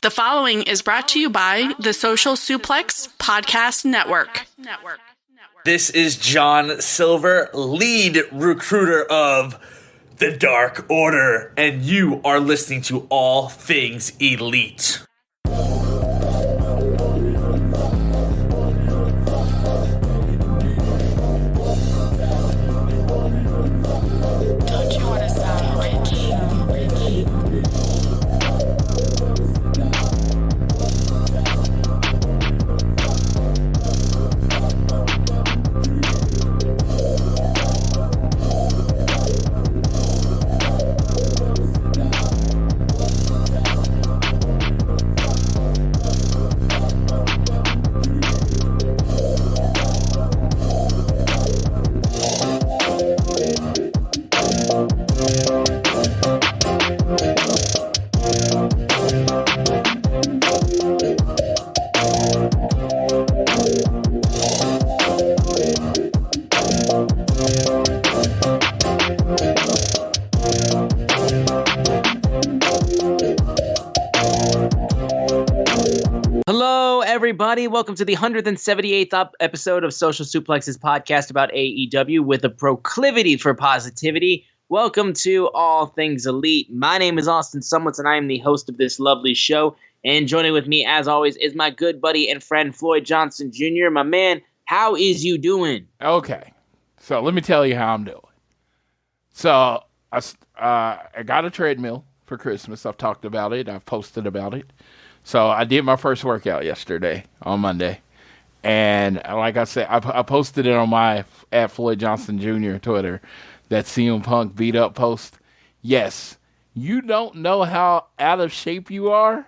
The following is brought to you by the Social Suplex Podcast Network. This is John Silver, lead recruiter of the Dark Order, and you are listening to All Things Elite. Everybody, welcome to the 178th episode of Social Suplex's podcast about AEW with a proclivity for positivity. Welcome to All Things Elite. My name is Austin Sumwitz, and I am the host of this lovely show. And joining with me, as always, is my good buddy and friend, Floyd Johnson Jr. My man, how is you doing? Okay, so let me tell you how I'm doing. So I got a treadmill for Christmas. I've talked about it. I've posted about it. So I did my first workout yesterday on Monday, and like I said, I posted it on my at Floyd Johnson Jr. Twitter, that CM Punk beat up post. Yes, you don't know how out of shape you are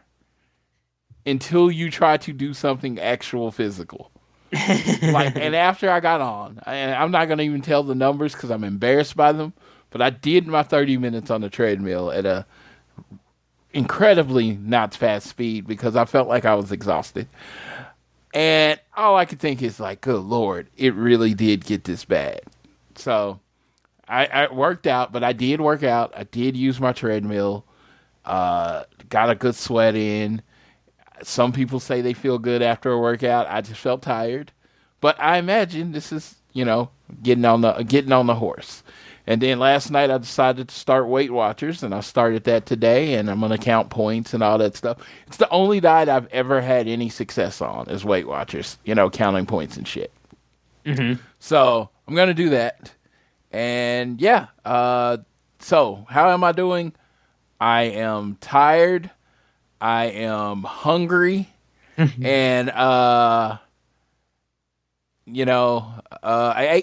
until you try to do something actual physical. And after I got on, and I'm not going to even tell the numbers because I'm embarrassed by them, but I did my 30 minutes on the treadmill at a incredibly not fast speed because I felt like I was exhausted. And all I could think is like, good Lord, it really did get this bad. So I worked out, but I did work out. I did use my treadmill, got a good sweat in. Some people say they feel good after a workout. I just felt tired. But I imagine this is, getting on the horse. And then last night I decided to start Weight Watchers, and I started that today, and I'm going to count points and all that stuff. It's the only diet I've ever had any success on is Weight Watchers, counting points and shit. Mm-hmm. So I'm going to do that. And yeah, so how am I doing? I am tired. I am hungry. And, I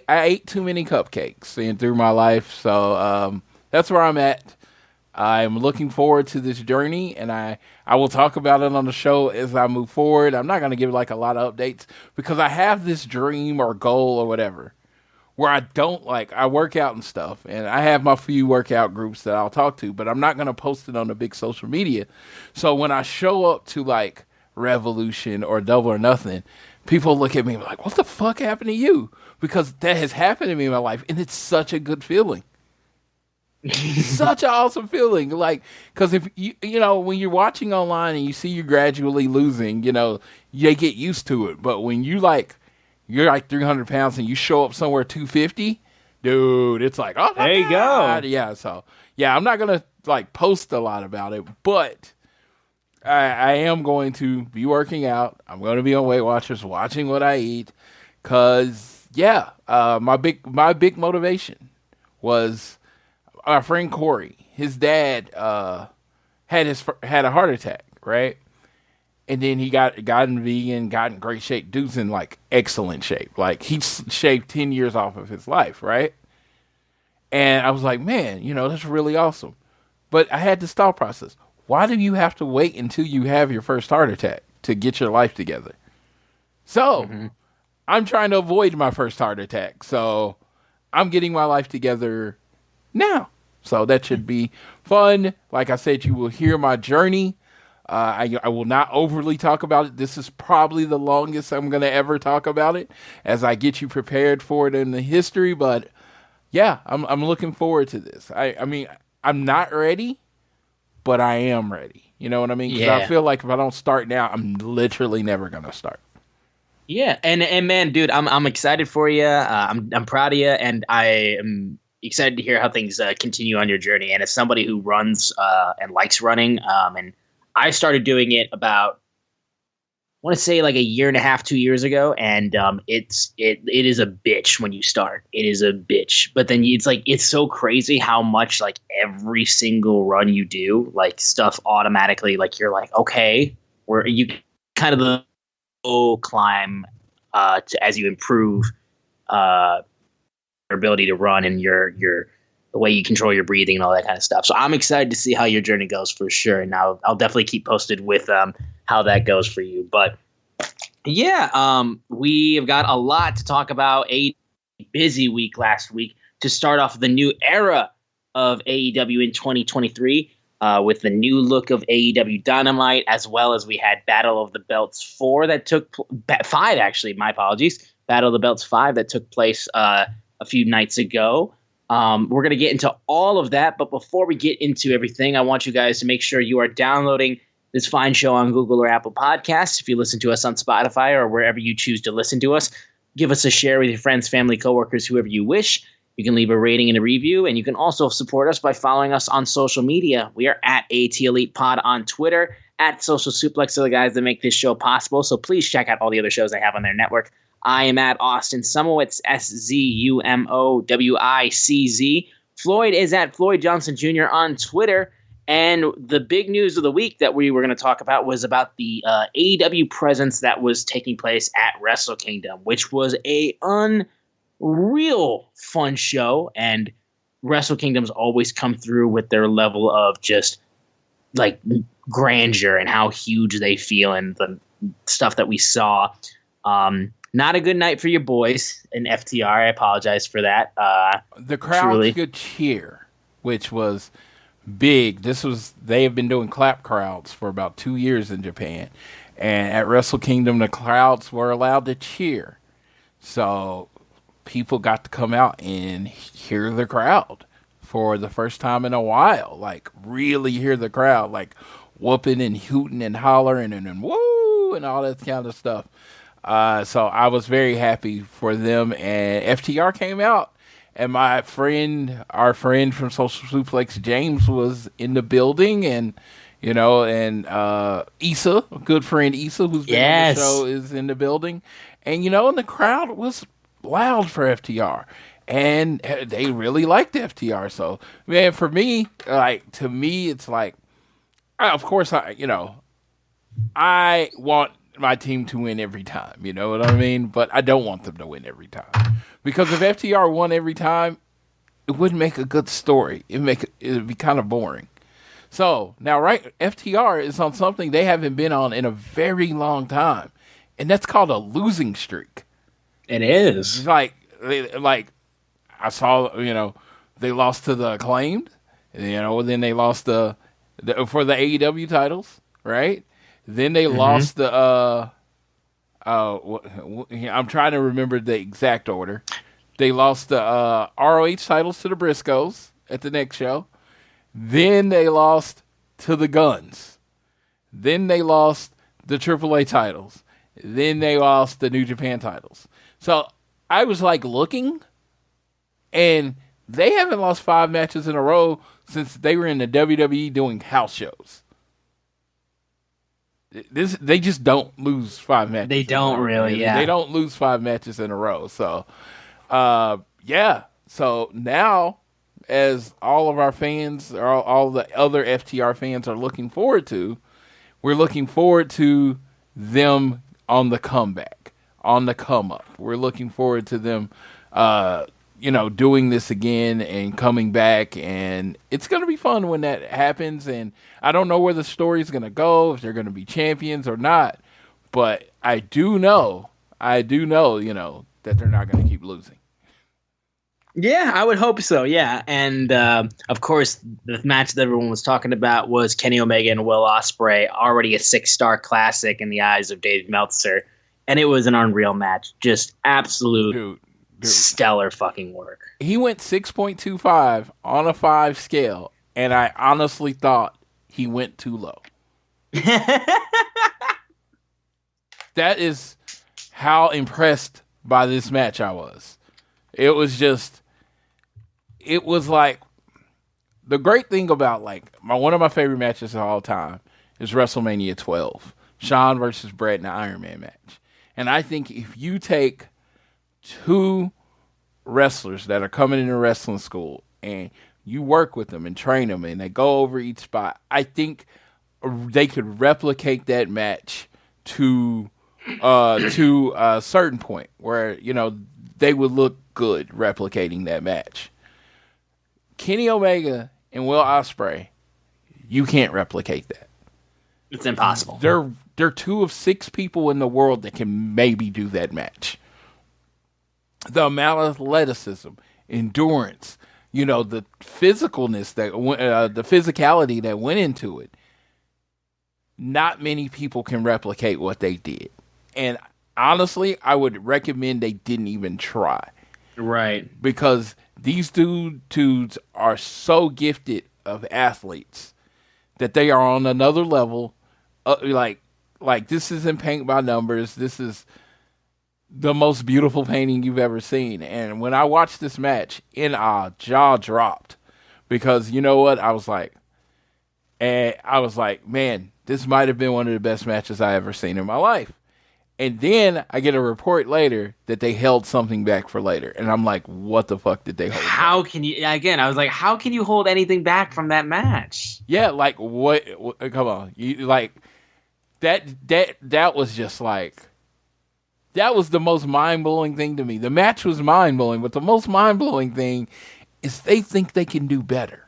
ate too many cupcakes through my life, so that's where I'm at. I'm looking forward to this journey, and I will talk about it on the show as I move forward. I'm not going to give like a lot of updates because I have this dream or goal or whatever where I work out and stuff, and I have my few workout groups that I'll talk to, but I'm not going to post it on the big social media. So when I show up to like Revolution or Double or Nothing, people look at me like, what the fuck happened to you? Because that has happened to me in my life, and it's such a good feeling. Such an awesome feeling. Like, because if when you're watching online and you see you gradually losing, you get used to it. But when you're like 300 pounds and you show up somewhere 250, dude, it's like, oh my there you God. go. Yeah, so yeah, I'm not gonna like post a lot about it, but I am going to be working out. I'm going to be on Weight Watchers, watching what I eat, because my big motivation was our friend Corey. His dad had a heart attack, right? And then he got in vegan, got in great shape. Dude's in like excellent shape. Like he shaved 10 years off of his life, right? And I was like, man, that's really awesome. But I had this thought process. Why do you have to wait until you have your first heart attack to get your life together? So I'm trying to avoid my first heart attack. So I'm getting my life together now. So that should be fun. Like I said, you will hear my journey. I will not overly talk about it. This is probably the longest I'm going to ever talk about it as I get you prepared for it in the history. But yeah, I'm looking forward to this. I mean, I'm not ready, but I am ready. You know what I mean? Because Yeah. I feel like if I don't start now, I'm literally never gonna start. Yeah, and man, dude, I'm excited for you. I'm proud of you, and I am excited to hear how things continue on your journey. And as somebody who runs and likes running, and I started doing it about, I want to say like a year and a half, 2 years ago, and it is a bitch when you start. It is a bitch, but then it's so crazy how much like every single run you do, like stuff automatically, like you're like, okay, where you kind of the climb as you improve your ability to run and your the way you control your breathing and all that kind of stuff. So I'm excited to see how your journey goes for sure. And I'll definitely keep posted with how that goes for you. But yeah, we have got a lot to talk about. A busy week last week to start off the new era of AEW in 2023 with the new look of AEW Dynamite, as well as we had Battle of the Belts 5 actually, my apologies. Battle of the Belts 5 that took place a few nights ago. We're going to get into all of that, but before we get into everything, I want you guys to make sure you are downloading this fine show on Google or Apple Podcasts. If you listen to us on Spotify or wherever you choose to listen to us, give us a share with your friends, family, coworkers, whoever you wish. You can leave a rating and a review, and you can also support us by following us on social media. We are at AT Elite Pod on Twitter, at Social Suplex are the guys that make this show possible, so please check out all the other shows they have on their network. I am at Austin Sumowitz, SZUMOWICZ. Floyd is at Floyd Johnson Jr. on Twitter. And the big news of the week that we were going to talk about was about the AEW presence that was taking place at Wrestle Kingdom, which was a unreal fun show. And Wrestle Kingdom's always come through with their level of just like grandeur and how huge they feel and the stuff that we saw. Not a good night for your boys in FTR. I apologize for that. The crowd could cheer, which was big. They have been doing clap crowds for about 2 years in Japan, and at Wrestle Kingdom the crowds were allowed to cheer, so people got to come out and hear the crowd for the first time in a while, like really hear the crowd, like whooping and hooting and hollering and woo and all that kind of stuff. So I was very happy for them, and FTR came out. And our friend from Social Suplex, James, was in the building, and Issa, a good friend Issa, who's been on the show, is in the building, and and the crowd was loud for FTR, and they really liked FTR. So, man, for me, it's like, of course, I want my team to win every time, you know what I mean? But I don't want them to win every time. Because if FTR won every time, it wouldn't make a good story. It'd be kind of boring. So, now, right, FTR is on something they haven't been on in a very long time. And that's called a losing streak. It is. It's like I saw, they lost to the Acclaimed. Then they lost for the AEW titles, right? Then they lost the I'm trying to remember the exact order. They lost the ROH titles to the Briscoes at the next show. Then they lost to the Guns. Then they lost the AAA titles. Then they lost the New Japan titles. So I was like looking, and they haven't lost 5 matches in a row since they were in the WWE doing house shows. They just don't lose 5 matches. They don't really, yeah. They don't lose 5 matches in a row. So, yeah. So now, as all of our fans, or all the other FTR fans are looking forward to, we're looking forward to them on the comeback, on the come up. We're looking forward to them, doing this again and coming back, and it's going to be fun when that happens. And I don't know where the story's going to go, if they're going to be champions or not, but I do know, that they're not going to keep losing. Yeah, I would hope so, yeah. And, of course, the match that everyone was talking about was Kenny Omega and Will Ospreay, already a 6-star classic in the eyes of Dave Meltzer, and it was an unreal match. Just absolute Dude. Stellar fucking work. He went 6.25 on a 5 scale, and I honestly thought he went too low. That is how impressed by this match I was. It was like, the great thing about one of my favorite matches of all time is WrestleMania 12, Shawn versus Bret in the Iron Man match. And I think if you take two wrestlers that are coming into wrestling school and you work with them and train them and they go over each spot, I think they could replicate that match to a certain point where, they would look good replicating that match. Kenny Omega and Will Ospreay, you can't replicate that. It's impossible. They're two of 6 people in the world that can maybe do that match. The amount of athleticism, endurance, the physicalness the physicality that went into it. Not many people can replicate what they did. And honestly, I would recommend they didn't even try. Right. Because these dudes are so gifted of athletes that they are on another level. Like this isn't paint by numbers. This is the most beautiful painting you've ever seen. And when I watched this match, jaw dropped. Because you know what? I was like, man, this might have been one of the best matches I ever seen in my life. And then I get a report later that they held something back for later. And I'm like, what the fuck did they hold back? I was like, how can you hold anything back from that match? Yeah, like, what come on. That was just like, that was the most mind-blowing thing to me. The match was mind-blowing, but the most mind-blowing thing is they think they can do better.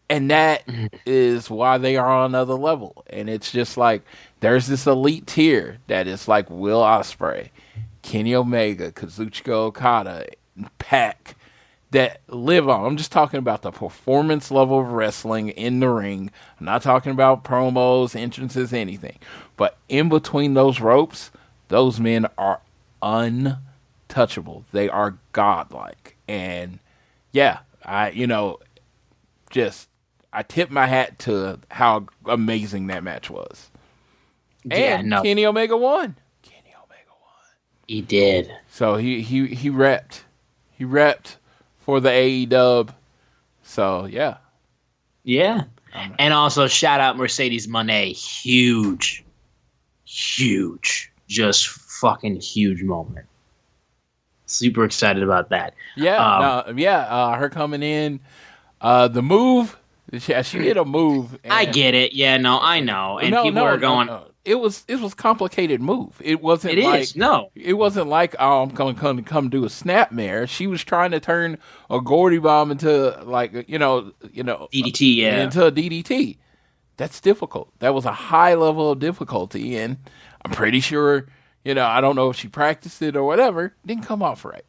And that is why they are on another level. And it's just like, there's this elite tier that is like Will Ospreay, Kenny Omega, Kazuchika Okada, Pac, that live on. I'm just talking about the performance level of wrestling in the ring. I'm not talking about promos, entrances, anything. But in between those ropes, those men are untouchable. They are godlike. And yeah, I tip my hat to how amazing that match was. And Kenny Omega won. He did. So he repped. He repped for the AEW. So yeah. Yeah. And also shout out Mercedes Moné. Huge. Just fucking huge moment. Super excited about that. Yeah. Her coming in. The move. She did a move. I get it. Yeah, no, I know. And people are going. It was complicated move. It wasn't. It wasn't like, oh, I'm going to come do a snapmare. She was trying to turn a Gordy bomb into DDT. Yeah, into a DDT. That's difficult. That was a high level of difficulty, and I'm pretty sure. I don't know if she practiced it or whatever. It didn't come off right,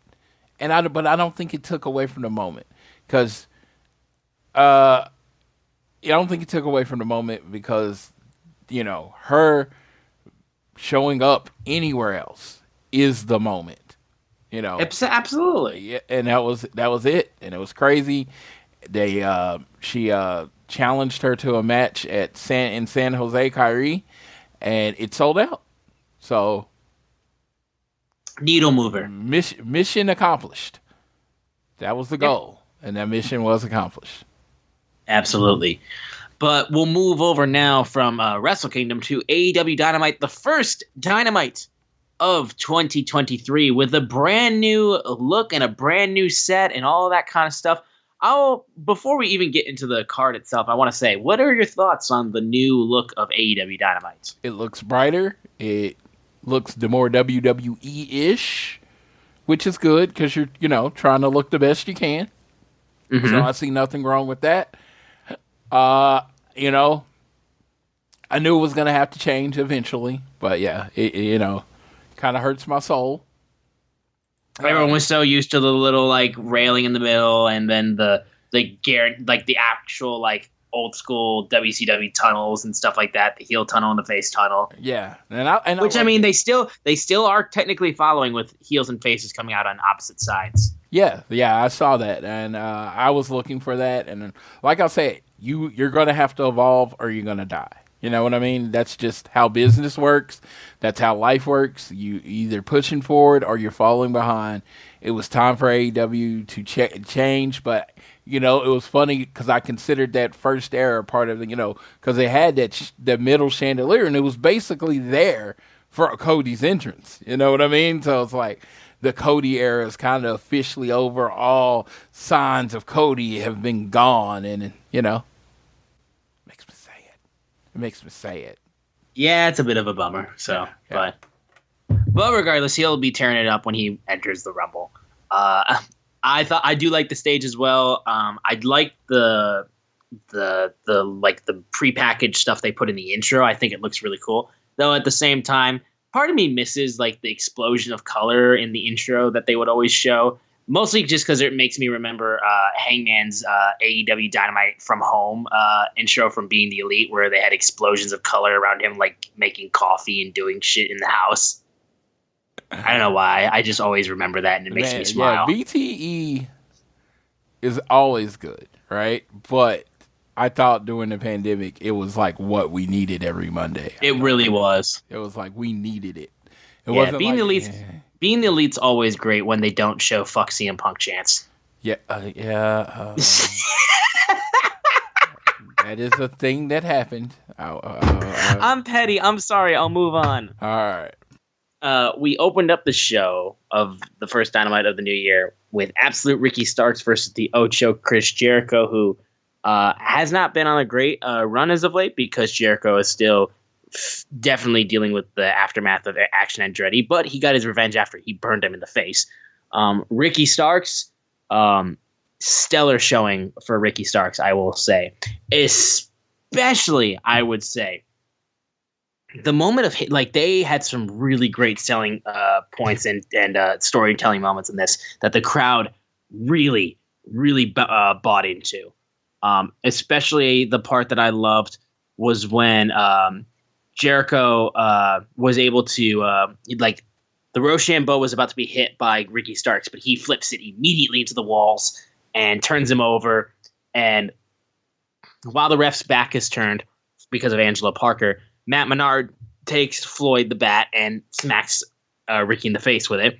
but I don't think it took away from the moment because. I don't think it took away from the moment because, her showing up anywhere else is the moment, Absolutely. Yeah, and that was it, and it was crazy. She challenged her to a match in San Jose, Kyrie, and it sold out. So, needle mover. Mission accomplished. That was the goal, and that mission was accomplished. Absolutely. But we'll move over now from Wrestle Kingdom to AEW Dynamite, the first Dynamite of 2023 with a brand new look and a brand new set and all of that kind of stuff. Before we even get into the card itself, I want to say, what are your thoughts on the new look of AEW Dynamite? It looks brighter. It looks the more WWE-ish, which is good because you're, trying to look the best you can. Mm-hmm. So I see nothing wrong with that. I knew it was going to have to change eventually, but yeah, it kind of hurts my soul. Everyone was so used to the little railing in the middle, and then the actual old school WCW tunnels and stuff like that, the heel tunnel and the face tunnel. Yeah, they still are technically following with heels and faces coming out on opposite sides. Yeah, I saw that, and I was looking for that, and like I said, you're going to have to evolve or you're going to die. You know what I mean? That's just how business works. That's how life works. You either pushing forward or you're falling behind. It was time for AEW to change, but it was funny because I considered that first era part of the, because they had that middle chandelier and it was basically there for Cody's entrance. You know what I mean? So it's like the Cody era is kind of officially over. All signs of Cody have been gone, and makes me say it. Yeah, it's a bit of a bummer. So, yeah. But regardless, he'll be tearing it up when he enters the Rumble. I do like the stage as well. I'd like the prepackaged stuff they put in the intro. I think it looks really cool. Though at the same time, part of me misses like the explosion of color in the intro that they would always show. Mostly just because it makes me remember Hangman's AEW Dynamite from Home intro from Being the Elite, where they had explosions of color around him, like making coffee and doing shit in the house. I don't know why. I just always remember that, and it makes me smile. Yeah, BTE is always good, right? But I thought during the pandemic, it was like what we needed every Monday. It really was. It was like we needed it. It wasn't Being the Elite's... Being the Elite's always great when they don't show fuck CM Punk chants. Yeah. That is a thing that happened. I'm petty. I'm sorry. I'll move on. All right. We opened up the show of the first Dynamite of the new year with Absolute Ricky Starks versus the Ocho Chris Jericho, who has not been on a great run as of late because Jericho is still definitely dealing with the aftermath of Action Andretti, but he got his revenge after he burned him in the face. Ricky Starks, stellar showing for Ricky Starks, I will say. Especially, I would say, the moment of like they had some really great selling points and storytelling moments in this that the crowd really bought into. Especially the part that I loved was when Jericho was able to the Rochambeau was about to be hit by Ricky Starks, but he flips it immediately into the walls and turns him over. And while the ref's back is turned because of Angelo Parker, Matt Menard takes Floyd the bat and smacks Ricky in the face with it.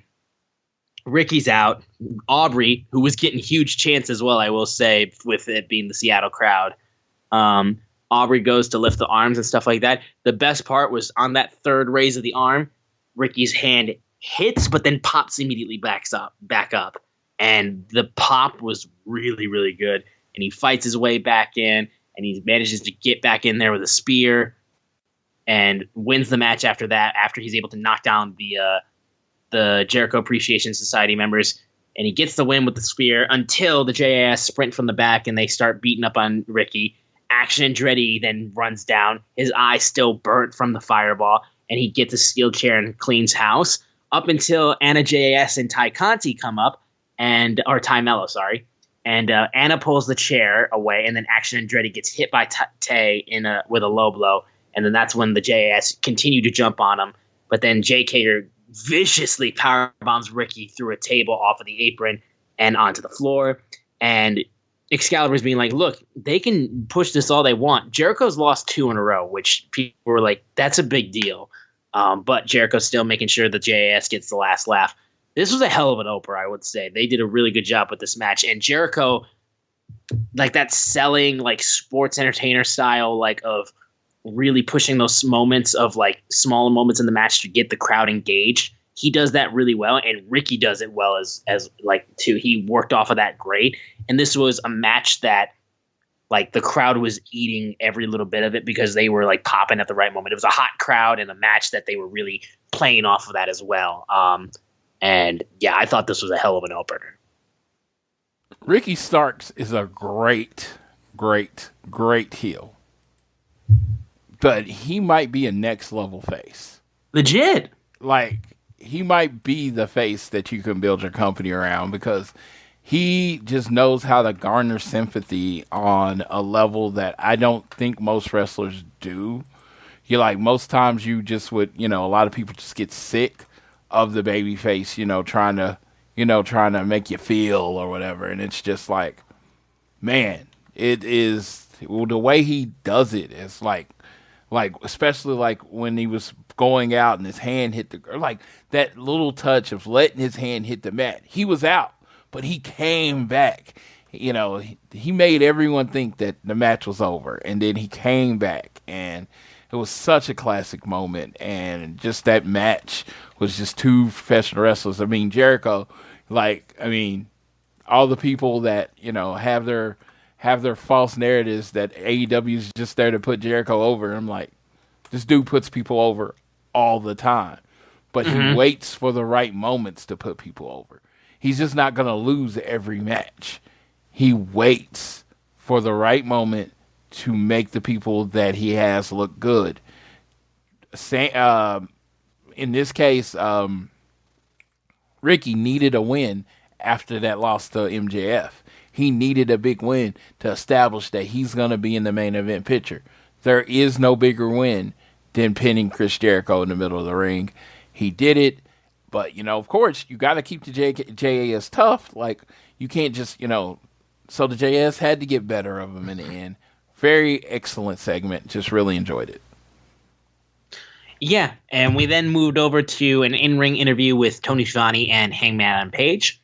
Ricky's out. Aubrey, who was getting huge chants as well, I will say, with it being the Seattle crowd. Aubrey goes to lift the arms and stuff like that. The best part was on that third raise of the arm, Ricky's hand hits, but then pops immediately back up. And the pop was really, really good. And he fights his way back in, and he manages to get back in there with a spear and wins the match after that, after he's able to knock down the Jericho Appreciation Society members. And he gets the win with the spear until the JAS sprint from the back and they start beating up on Ricky. Action Andretti then runs down, his eye still burnt from the fireball, and he gets a steel chair and cleans house up until Anna JAS and Ty Conti come up, or Ty Mello, sorry. And Anna pulls the chair away, and then Action Andretti gets hit by Tay with a low blow, and then that's when the JAS continue to jump on him. But then JK viciously powerbombs Ricky through a table off of the apron and onto the floor, and Excalibur's being like, look, they can push this all they want. Jericho's lost 2 in a row, which people were like, that's a big deal. But Jericho's still making sure the JAS gets the last laugh. This was a hell of an opener, I would say. They did a really good job with this match. And Jericho, like that selling, like sports entertainer style, like of really pushing those moments of like small moments in the match to get the crowd engaged. He does that really well, and Ricky does it well as like too. He worked off of that great, and this was a match that like the crowd was eating every little bit of it because they were like popping at the right moment. It was a hot crowd and a match that they were really playing off of that as well. And yeah, I thought this was a hell of an opener. Ricky Starks is a great heel, but he might be a next level face. Legit, like. He might be the face that you can build your company around because he just knows how to garner sympathy on a level that I don't think most wrestlers do. You like most times you just would, a lot of people just get sick of the baby face, trying to make you feel or whatever. And it's just like, man, it is The way he does it is like especially like when he was going out and his hand hit like that little touch of letting his hand hit the mat. He was out, but he came back. You know, he made everyone think that the match was over, and then he came back, and it was such a classic moment. And just that match was just two professional wrestlers. I mean, Jericho, all the people that, you know, have their false narratives that AEW is just there to put Jericho over. I'm like, this dude puts people over all the time, but he waits for the right moments to put people over. He's just not going to lose every match. He waits for the right moment to make the people that he has look good. In this case, Ricky needed a win after that loss to MJF. He needed a big win to establish that he's going to be in the main event picture. There is no bigger win than pinning Chris Jericho in the middle of the ring. He did it, but, you know, of course, you got to keep the JAS tough. Like, you can't just, you know, so the JAS had to get better of him in the end. Very excellent segment. Just really enjoyed it. Yeah, and we then moved over to an in-ring interview with Tony Schiavone and Hangman Page.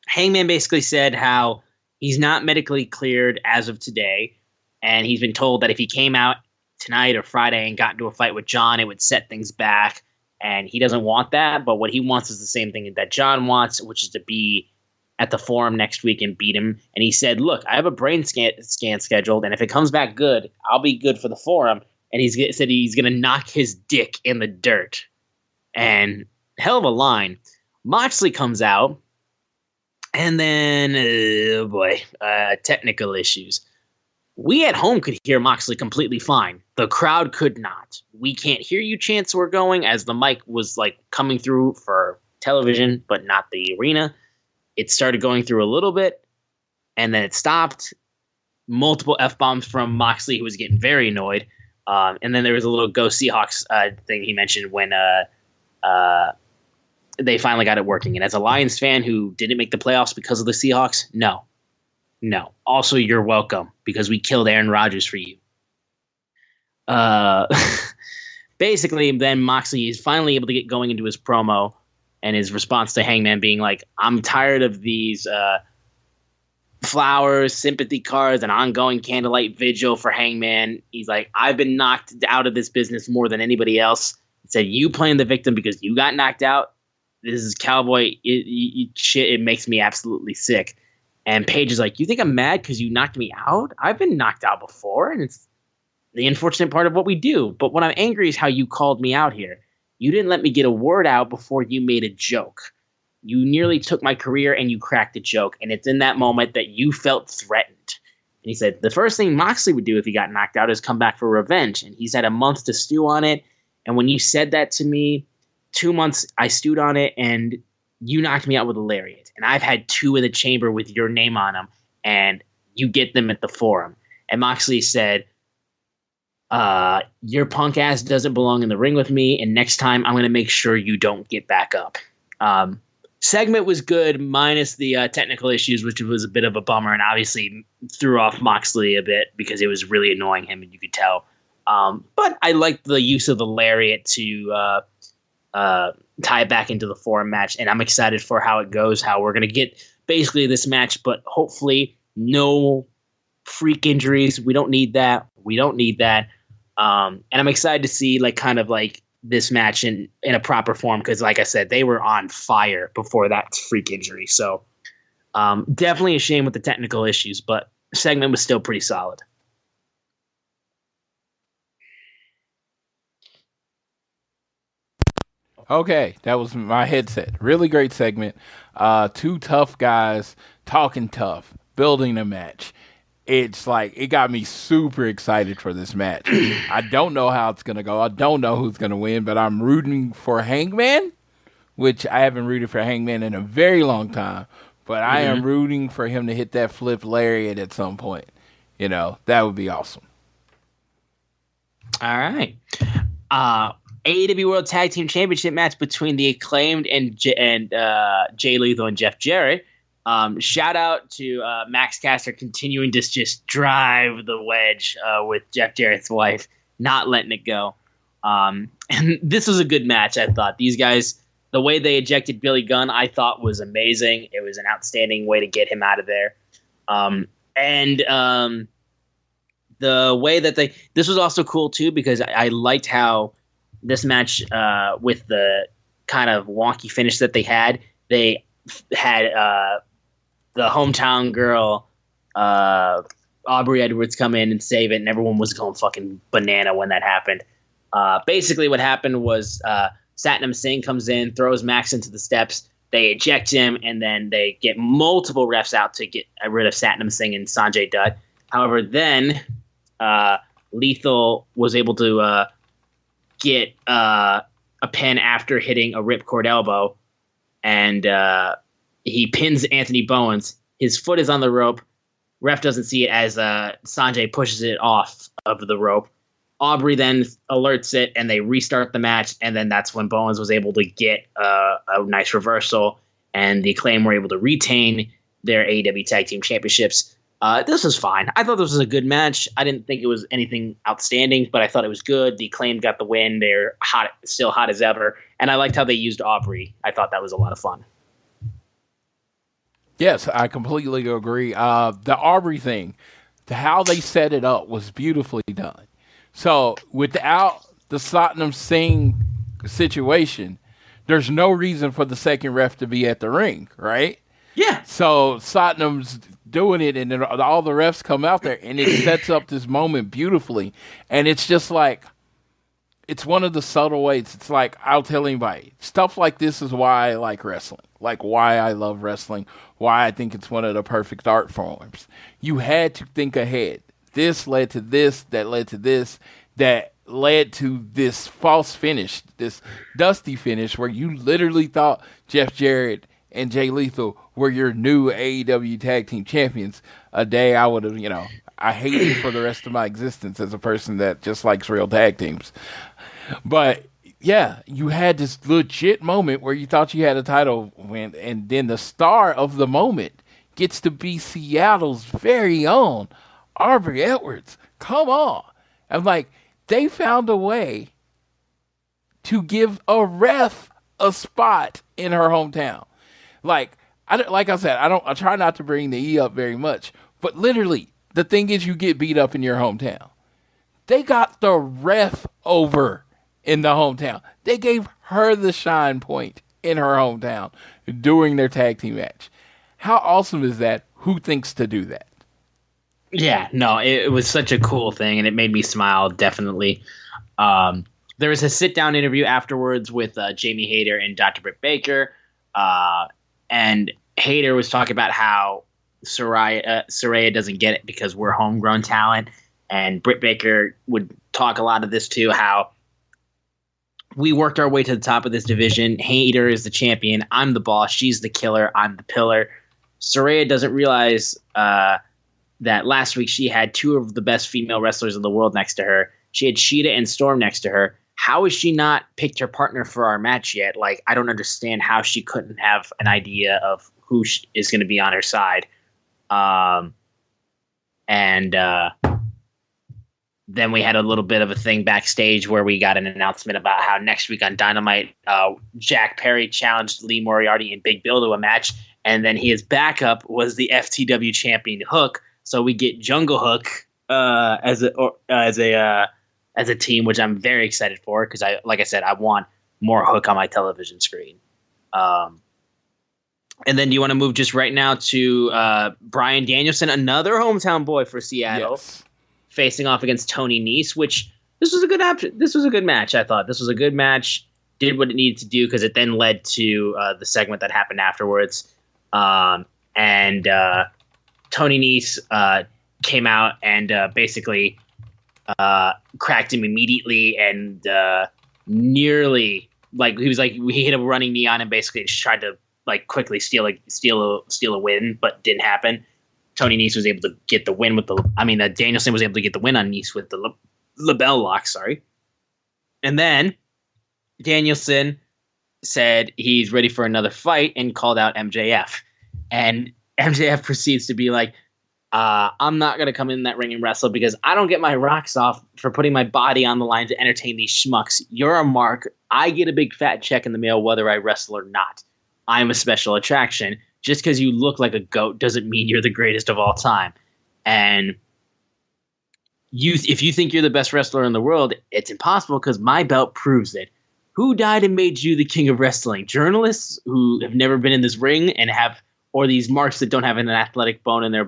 Hangman basically said how he's not medically cleared as of today, and he's been told that if he came out tonight or Friday and got into a fight with John, it would set things back, and he doesn't want that, but what he wants is the same thing that John wants, which is to be at the Forum next week and beat him. And he said, look, I have a brain scan scheduled, and if it comes back good, I'll be good for the Forum. And he said he's going to knock his dick in the dirt. And hell of a line. Moxley comes out, and then, technical issues. We at home could hear Moxley completely fine. The crowd could not. We can't hear you chants were going, as the mic was like coming through for television, but not the arena. It started going through a little bit, and then it stopped. Multiple F-bombs from Moxley, who was getting very annoyed. And then there was a little Go Seahawks thing he mentioned when they finally got it working. And as a Lions fan who didn't make the playoffs because of the Seahawks, no. Also, you're welcome, because we killed Aaron Rodgers for you. Basically, then Moxley is finally able to get going into his promo, and his response to Hangman being like, I'm tired of these flowers, sympathy cards, and ongoing candlelight vigil for Hangman. He's like, I've been knocked out of this business more than anybody else. He said, you playing the victim because you got knocked out. This is cowboy shit. It makes me absolutely sick. And Paige is like, you think I'm mad because you knocked me out? I've been knocked out before, and it's the unfortunate part of what we do. But what I'm angry is how you called me out here. You didn't let me get a word out before you made a joke. You nearly took my career and you cracked a joke. And it's in that moment that you felt threatened. And he said, the first thing Moxley would do if he got knocked out is come back for revenge. And he's had a month to stew on it. And when you said that to me, 2 months I stewed on it, and you knocked me out with a lariat. And I've had 2 in the chamber with your name on them, and you get them at the Forum. And Moxley said, your punk ass doesn't belong in the ring with me, and next time I'm going to make sure you don't get back up. Segment was good, minus the technical issues, which was a bit of a bummer, and obviously threw off Moxley a bit because it was really annoying him, and you could tell. But I liked the use of the lariat to tie it back into the Forum match, and I'm excited for how it goes, how we're going to get basically this match, but hopefully no freak injuries. We don't need that. And I'm excited to see this match in a proper form, because like I said, they were on fire before that freak injury. So definitely a shame with the technical issues, but segment was still pretty solid. Okay, that was my headset. Really great segment. 2 tough guys talking tough, building a match. It's like, it got me super excited for this match. I don't know how it's going to go. I don't know who's going to win, but I'm rooting for Hangman, which I haven't rooted for Hangman in a very long time. But I am rooting for him to hit that flip lariat at some point. You know, that would be awesome. All right. AEW World Tag Team Championship match between the Acclaimed and Jay Lethal and Jeff Jarrett. Shout out to Max Caster continuing to just drive the wedge with Jeff Jarrett's wife, not letting it go. And this was a good match, I thought. These guys, the way they ejected Billy Gunn, I thought was amazing. It was an outstanding way to get him out of there. The way that this was also cool too, because I liked how this match, with the kind of wonky finish that they had the hometown girl, Aubrey Edwards, come in and save it, and everyone was going fucking banana when that happened. Basically what happened was Satnam Singh comes in, throws Max into the steps, they eject him, and then they get multiple refs out to get rid of Satnam Singh and Sanjay Dutt. However, then Lethal was able to get a pin after hitting a ripcord elbow, and he pins Anthony Bowens. His foot is on the rope. Ref doesn't see it as Sanjay pushes it off of the rope. Aubrey then alerts it, and they restart the match, and then that's when Bowens was able to get a nice reversal, and the Acclaim were able to retain their AEW Tag Team Championships. This was fine. I thought this was a good match. I didn't think it was anything outstanding, but I thought it was good. The Acclaim got the win. They're still hot as ever, and I liked how they used Aubrey. I thought that was a lot of fun. Yes, I completely agree. The Aubrey thing, how they set it up was beautifully done. So without the Satnam Singh situation, there's no reason for the second ref to be at the ring, right? Yeah. So Satnam's doing it, and then all the refs come out there, and it sets up this moment beautifully. And it's just like, it's one of the subtle ways. It's like, I'll tell anybody, stuff like this is why I like wrestling, like why I love wrestling, why I think it's one of the perfect art forms. You had to think ahead. This led to this, that led to this, that led to this false finish, this dusty finish where you literally thought Jeff Jarrett and Jay Lethal were your new AEW Tag Team Champions. A day I would have, I hate it for the rest of my existence as a person that just likes real tag teams. But yeah, you had this legit moment where you thought you had a title win, and then the star of the moment gets to be Seattle's very own Aubrey Edwards. Come on. I'm like, they found a way to give a ref a spot in her hometown. Like I said, I try not to bring the E up very much, but literally, the thing is, you get beat up in your hometown. They got the ref over in the hometown. They gave her the shine point in her hometown during their tag team match. How awesome is that? Who thinks to do that? Yeah, no, it was such a cool thing, and it made me smile, definitely. There was a sit-down interview afterwards with Jamie Hayter and Dr. Britt Baker, and Hayter was talking about how Saraya doesn't get it because we're homegrown talent, and Britt Baker would talk a lot of this too, how we worked our way to the top of this division. Hayter is the champion. I'm the boss. She's the killer. I'm the pillar. Saraya doesn't realize that last week she had two of the best female wrestlers in the world next to her. She had Sheeta and Storm next to her. How has she not picked her partner for our match yet? Like, I don't understand how she couldn't have an idea of who is going to be on her side. Then we had a little bit of a thing backstage where we got an announcement about how next week on Dynamite, Jack Perry challenged Lee Moriarty and Big Bill to a match, and then his backup was the FTW champion Hook. So we get Jungle Hook as a team, which I'm very excited for because like I said, I want more Hook on my television screen. And then do you want to move just right now to Bryan Danielson, another hometown boy for Seattle, Yes. facing off against Tony Nese, which this was a good match. I thought this was a good match. Did what it needed to do because it then led to the segment that happened afterwards. Tony Nese came out and basically cracked him immediately and nearly he hit a running knee on him, basically just tried to quickly steal a win, but didn't happen. Tony Nese was able to get the win Danielson was able to get the win on Nese with the label lock, sorry. And then Danielson said he's ready for another fight and called out MJF. And MJF proceeds to be like, I'm not going to come in that ring and wrestle because I don't get my rocks off for putting my body on the line to entertain these schmucks. You're a mark. I get a big fat check in the mail whether I wrestle or not. I'm a special attraction. Just because you look like a goat doesn't mean you're the greatest of all time. And if you think you're the best wrestler in the world, it's impossible because my belt proves it. Who died and made you the king of wrestling? Journalists who have never been in this ring and or these marks that don't have an athletic bone in their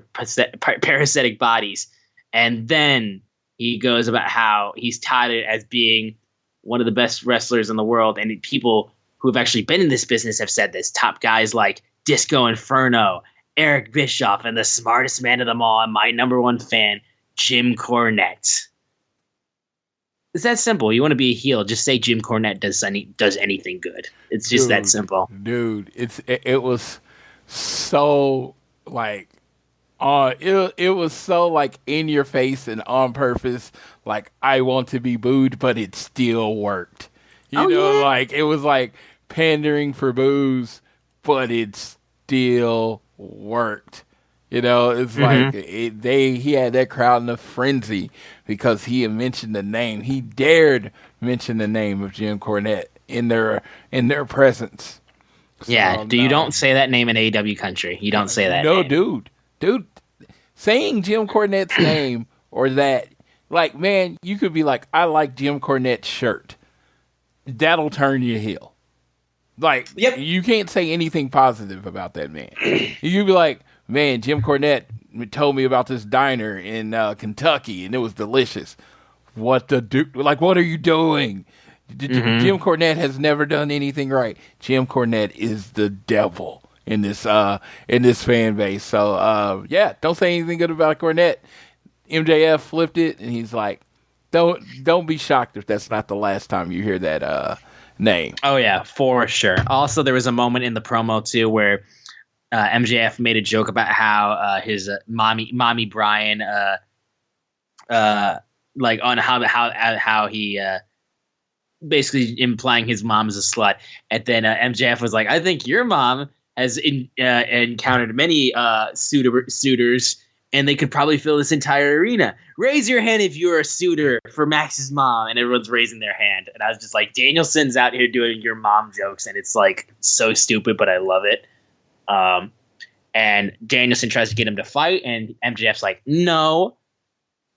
parasitic bodies. And then he goes about how he's touted as being one of the best wrestlers in the world. And people who have actually been in this business have said this. Top guys like Disco Inferno, Eric Bischoff, and the smartest man of them all, and my number one fan, Jim Cornette. It's that simple. You want to be a heel, just say Jim Cornette does anything good. It's just that simple. Dude, it was so like it was so like in your face and on purpose. Like, I want to be booed, but it still worked. Like it was like pandering for boos, but it still worked. It's like he had that crowd in a frenzy because he had mentioned the name. He dared mention the name of Jim Cornette in their presence. Yeah, you don't say that name in AEW country. You don't say that. No, name. dude, saying Jim Cornette's name or that, like, man, you could be like, I like Jim Cornette's shirt. That'll turn you heel. Like, You can't say anything positive about that man. You could be like, man, Jim Cornette told me about this diner in Kentucky, and it was delicious. What are you doing? Jim Cornette has never done anything right. Jim Cornette is the devil in this fan base. So don't say anything good about Cornette. MJF flipped it, and he's like, don't be shocked if that's not the last time you hear that name. Oh yeah, for sure. Also, there was a moment in the promo too where MJF made a joke about how his mommy Brian, like on how he. Basically implying his mom is a slut. And then MJF was like, I think your mom has encountered many suitors, and they could probably fill this entire arena. Raise your hand if you're a suitor for Max's mom. And everyone's raising their hand. And I was just like, Danielson's out here doing your mom jokes, and it's like so stupid, but I love it. And Danielson tries to get him to fight, and MJF's like, no.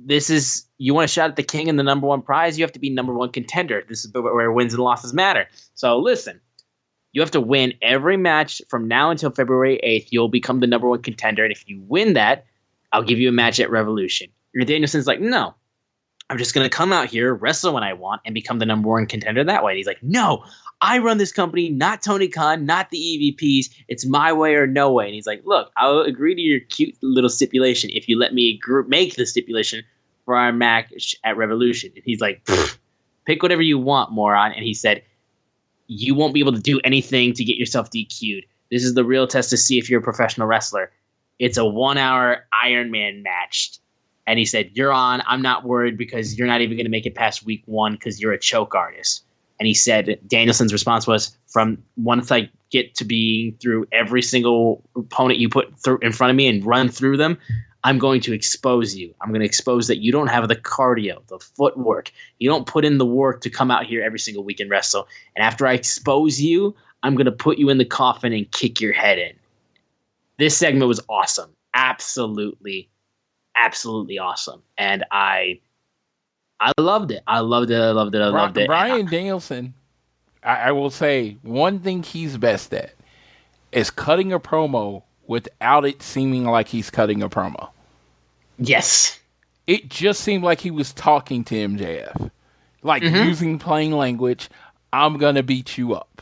You want a shot at the king and the number one prize, you have to be number one contender. This is where wins and losses matter. So listen, you have to win every match from now until February 8th. You'll become the number one contender. And if you win that, I'll give you a match at Revolution. And Danielson's like, no, I'm just going to come out here, wrestle when I want, and become the number one contender that way. And he's like, no, I run this company, not Tony Khan, not the EVPs. It's my way or no way. And he's like, look, I'll agree to your cute little stipulation if you let me make the stipulation for our match at Revolution. And he's like, pick whatever you want, moron. And he said, you won't be able to do anything to get yourself DQ'd. This is the real test to see if you're a professional wrestler. It's a 1 hour Iron Man match. And he said, you're on. I'm not worried because you're not even going to make it past week 1 because you're a choke artist. And he said Danielson's response was, from once I get to be through every single opponent you put in front of me and run through them, I'm going to expose you. I'm going to expose that you don't have the cardio, the footwork. You don't put in the work to come out here every single week and wrestle. And after I expose you, I'm going to put you in the coffin and kick your head in. This segment was awesome. Absolutely, absolutely awesome. And I loved it. I loved it. Bryan Danielson, I will say, one thing he's best at is cutting a promo without it seeming like he's cutting a promo. Yes. It just seemed like he was talking to MJF. Like, using plain language, I'm going to beat you up.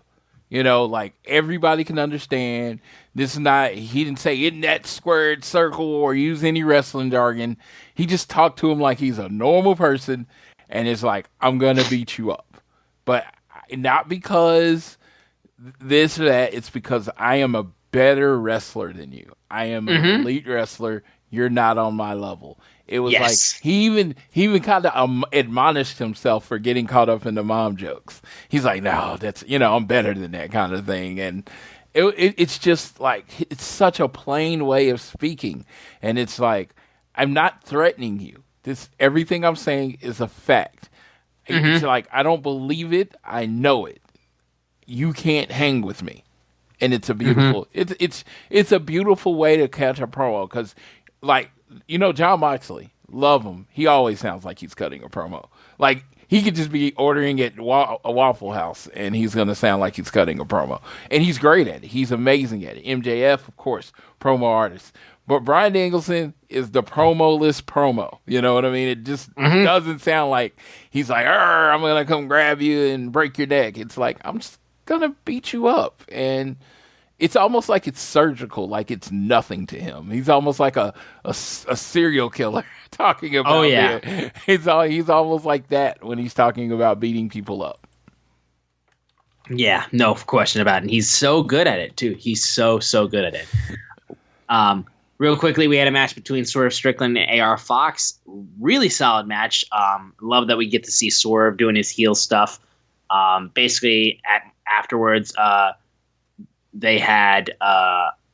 Like, everybody can understand. This is not, he didn't say in that squared circle or use any wrestling jargon. He just talked to him like he's a normal person, and it's like, I'm going to beat you up. But not because this or that, it's because I am a better wrestler than you. I am an elite wrestler. You're not on my level. It was like he even kind of admonished himself for getting caught up in the mom jokes. He's like, no, that's I'm better than that kind of thing. And It's just like, it's such a plain way of speaking. And it's like, I'm not threatening you. Everything I'm saying is a fact. It's like, I don't believe it. I know it. You can't hang with me. And it's a beautiful, it's a beautiful way to catch a promo. Cause like, John Moxley, love him. He always sounds like he's cutting a promo. Like, he could just be ordering at a Waffle House, and he's going to sound like he's cutting a promo. And he's great at it. He's amazing at it. MJF, of course, promo artist. But Bryan Danielson is the promo-less promo. You know what I mean? It just doesn't sound like he's like, I'm going to come grab you and break your neck. It's like, I'm just going to beat you up. And it's almost like it's surgical, like it's nothing to him. He's almost like a serial killer talking about. Oh yeah, he's almost like that when he's talking about beating people up. Yeah, no question about it. And he's so good at it too. He's so good at it. Real quickly, we had a match between Swerve Strickland and AR Fox. Really solid match. Love that we get to see Swerve doing his heel stuff. Basically, afterwards. They had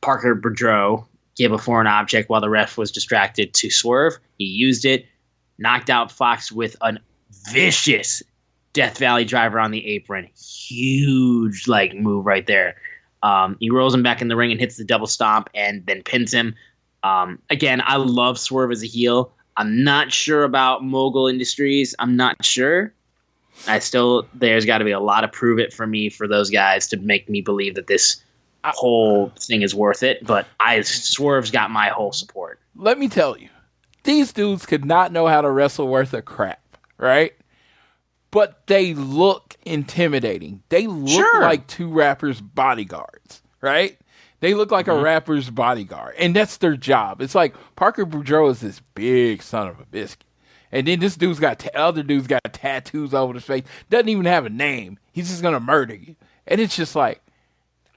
Parker Boudreaux give a foreign object while the ref was distracted to Swerve. He used it, knocked out Fox with a vicious Death Valley driver on the apron. Huge move right there. He rolls him back in the ring and hits the double stomp and then pins him. Again, I love Swerve as a heel. I'm not sure about Mogul Industries. I'm not sure. There's got to be a lot of prove it for me for those guys to make me believe that this whole thing is worth it, but Swerve's got my whole support. Let me tell you, these dudes could not know how to wrestle worth a crap, right? But they look intimidating. They look like two rappers' bodyguards, right? They look like a rapper's bodyguard, and that's their job. It's like Parker Boudreaux is this big son of a biscuit, and then this dude's other dude's got tattoos over his face, doesn't even have a name. He's just gonna murder you, and it's just like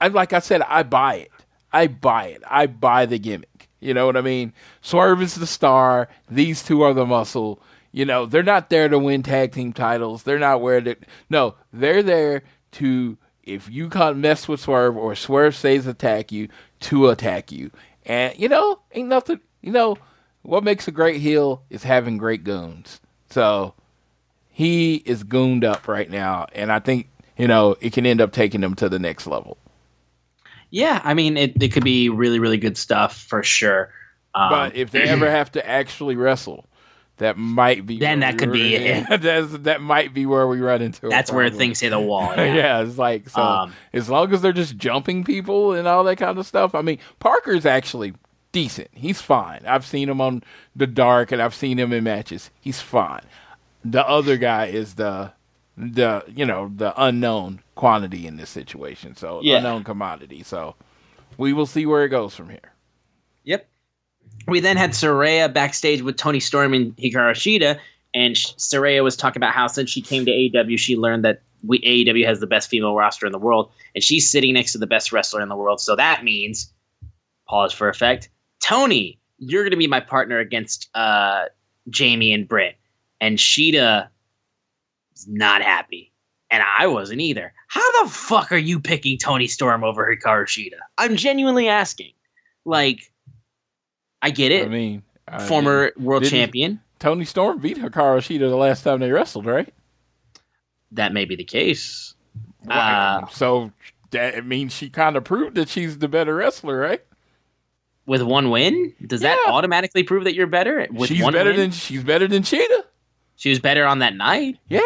I said, I buy it. I buy the gimmick. You know what I mean? Swerve is the star. These two are the muscle. They're not there to win tag team titles. They're not no, they're there to, if you can't mess with Swerve or Swerve says attack you, to attack you. And, ain't nothing, what makes a great heel is having great goons. So he is gooned up right now. And I think, it can end up taking him to the next level. Yeah, I mean, it could be really, really good stuff for sure. But if they ever have to actually wrestle, that might be. Then that could be it. That might be where we run into. That's where things hit a wall. Yeah, it's like, so as long as they're just jumping people and all that kind of stuff. I mean, Parker's actually decent. He's fine. I've seen him on the Dark, and I've seen him in matches. He's fine. The other guy is the unknown quantity in this situation. So unknown commodity. So we will see where it goes from here. Yep. We then had Saraya backstage with Tony Storm and Hikaru Shida, and Saraya was talking about how since she came to AEW, she learned that AEW has the best female roster in the world, and she's sitting next to the best wrestler in the world. So that means, pause for effect, Tony, you're going to be my partner against Jamie and Britt. And Shida was not happy. And I wasn't either. How the fuck are you picking Tony Storm over Hikaru Shida? I'm genuinely asking. I get it. I mean, former world champion. Tony Storm beat Hikaru Shida the last time they wrestled, right? That may be the case. So that means she kind of proved that she's the better wrestler, right? With one win? Does that automatically prove that you're better? She's better than Shida. She was better on that night. Yeah,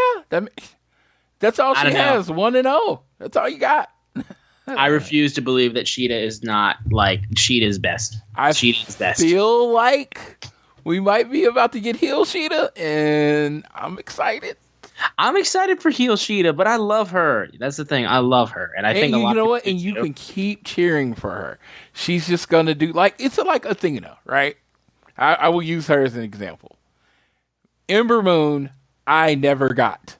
that's all she has. 1-0. That's all you got. I refuse to believe that Shida is not Shida's best. Shida's best. I feel like we might be about to get heel Shida, and I'm excited. I'm excited for heel Shida, but I love her. That's the thing. I love her, and I think a lot. You know what? And you can keep cheering for her. She's just gonna do it's like Athena, right? I will use her as an example. Ember Moon, I never got.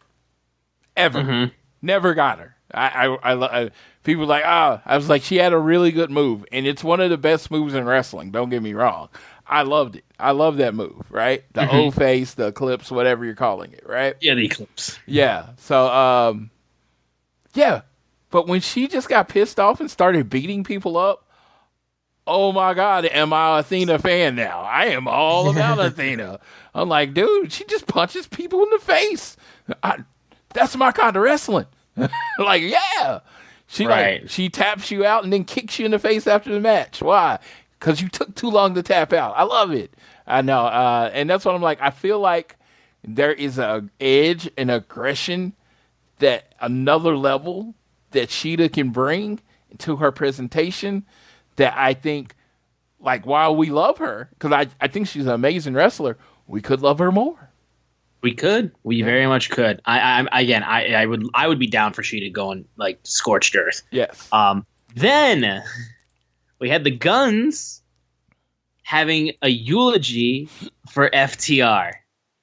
Ever. Never got her. I people were like, I was like, she had a really good move, and it's one of the best moves in wrestling. Don't get me wrong. I loved it. I love that move, right? The old face, the eclipse, whatever you're calling it, right? Yeah, the eclipse. Yeah. So, but But when she just got pissed off and started beating people up, oh my God, am I Athena fan now? I am all about Athena. I'm like, dude, she just punches people in the face. That's my kind of wrestling. Like, yeah. She taps you out and then kicks you in the face after the match. Why? Because you took too long to tap out. I love it. I know. And that's what I'm like. I feel like there is an edge and aggression that another level that Sheeta can bring to her presentation that I think, like, while we love her, because I think she's an amazing wrestler, we could love her more. We could. We very much could. I would be down for Sheeta going like scorched earth. Yes. Then we had the Guns having a eulogy for FTR.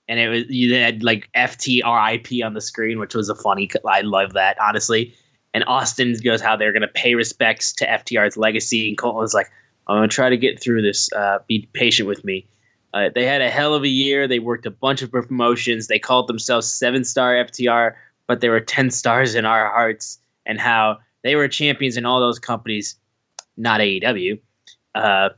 And it was, you had like FTRIP on the screen, which was I love that, honestly. And Austin goes how they're going to pay respects to FTR's legacy. And Colton was like, I'm going to try to get through this. Be patient with me. They had a hell of a year. They worked a bunch of promotions. They called themselves 7-star FTR, but they were 10 stars in our hearts. And how they were champions in all those companies, not AEW. And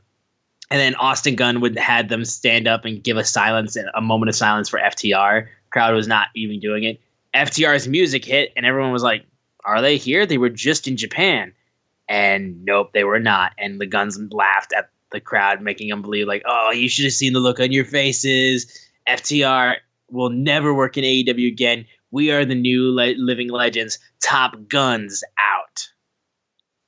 then Austin Gunn would had them stand up and give a moment of silence for FTR. Crowd was not even doing it. FTR's music hit, and everyone was like, are they here? They were just in Japan. And nope, they were not. And the Guns laughed at the crowd, making them believe like, oh, you should have seen the look on your faces. FTR will never work in AEW again. We are the new living legends. Top Guns out.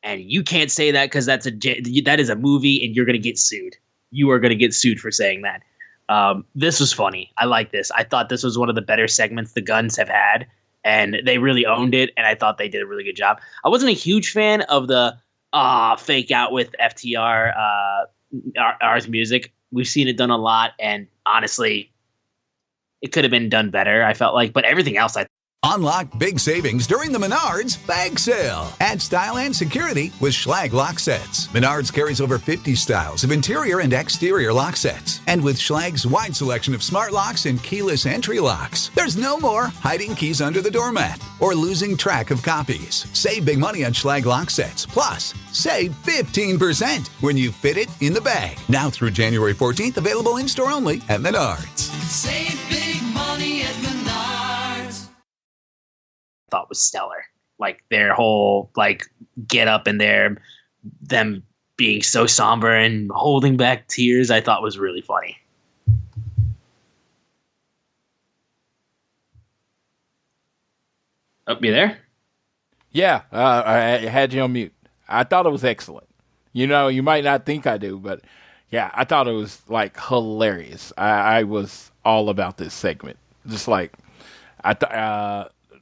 And you can't say that because that is a movie and you're going to get sued. You are going to get sued for saying that. This was funny. I like this. I thought this was one of the better segments the Guns have had. And they really owned it. And I thought they did a really good job. I wasn't a huge fan of the fake out with FTR R's music. We've seen it done a lot. And honestly, it could have been done better, I felt like. But everything else, Unlock big savings during the Menards Bag Sale. Add style and security with Schlag lock sets. Menards carries over 50 styles of interior and exterior lock sets. And with Schlag's wide selection of smart locks and keyless entry locks, there's no more hiding keys under the doormat or losing track of copies. Save big money on Schlag lock sets. Plus, save 15% when you fit it in the bag. Now through January 14th, available in-store only at Menards. Save big money at Menards. thought was stellar. Like their whole like get up and them being so somber and holding back tears, I thought was really funny. Oh, you there? Yeah, I had you on mute. I thought it was excellent. You know, you might not think I do, but yeah, I thought it was like hilarious. I was all about this segment. Just like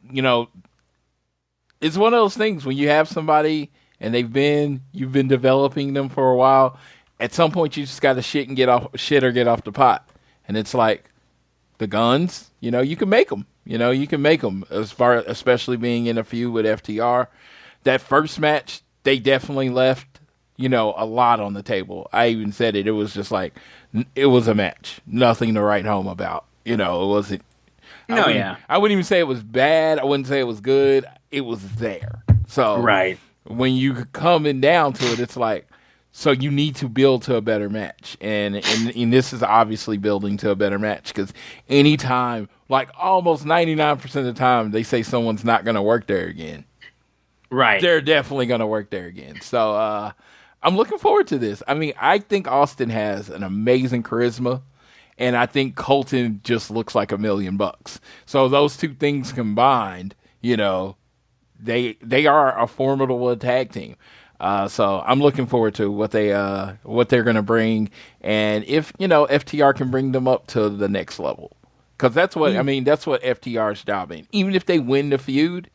you know, it's one of those things when you have somebody and you've been developing them for a while. At some point, you just got to shit or get off the pot. And it's like the Guns. You know, you can make them. Especially being in a feud with FTR. That first match, they definitely left, a lot on the table. I even said it. It was just like, it was a match. Nothing to write home about. It wasn't. I wouldn't even say it was bad. I wouldn't say it was good. It was there. So right. When you coming down to it, it's like, so you need to build to a better match. And this is obviously building to a better match because anytime, like almost 99% of the time, they say someone's not going to work there again. Right. They're definitely going to work there again. So I'm looking forward to this. I mean, I think Austin has an amazing charisma. And I think Colton just looks like $1 million. So those two things combined, they are a formidable tag team. So I'm looking forward to what they're going to bring, and if FTR can bring them up to the next level, because that's what that's what FTR's job is. Even if they win the feud,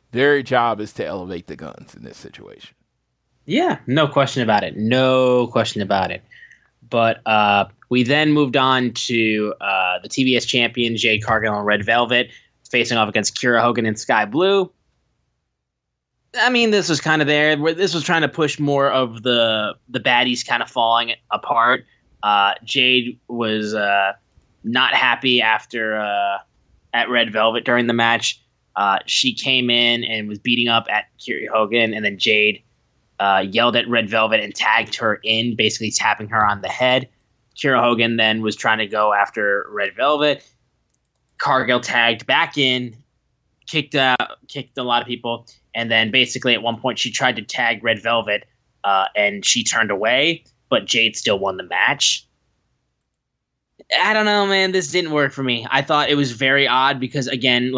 their job is to elevate the Guns in this situation. Yeah, no question about it. But we then moved on to the TBS champion, Jade Cargill and Red Velvet, facing off against Kiera Hogan and Sky Blue. I mean, this was kind of there. This was trying to push more of the baddies kind of falling apart. Jade was not happy after at Red Velvet during the match. She came in and was beating up at Kiera Hogan, and then Jade yelled at Red Velvet and tagged her in, basically tapping her on the head. Kiera Hogan then was trying to go after Red Velvet. Cargill tagged back in, kicked a lot of people, and then basically at one point she tried to tag Red Velvet, and she turned away, but Jade still won the match. I don't know, man. This didn't work for me. I thought it was very odd because, again,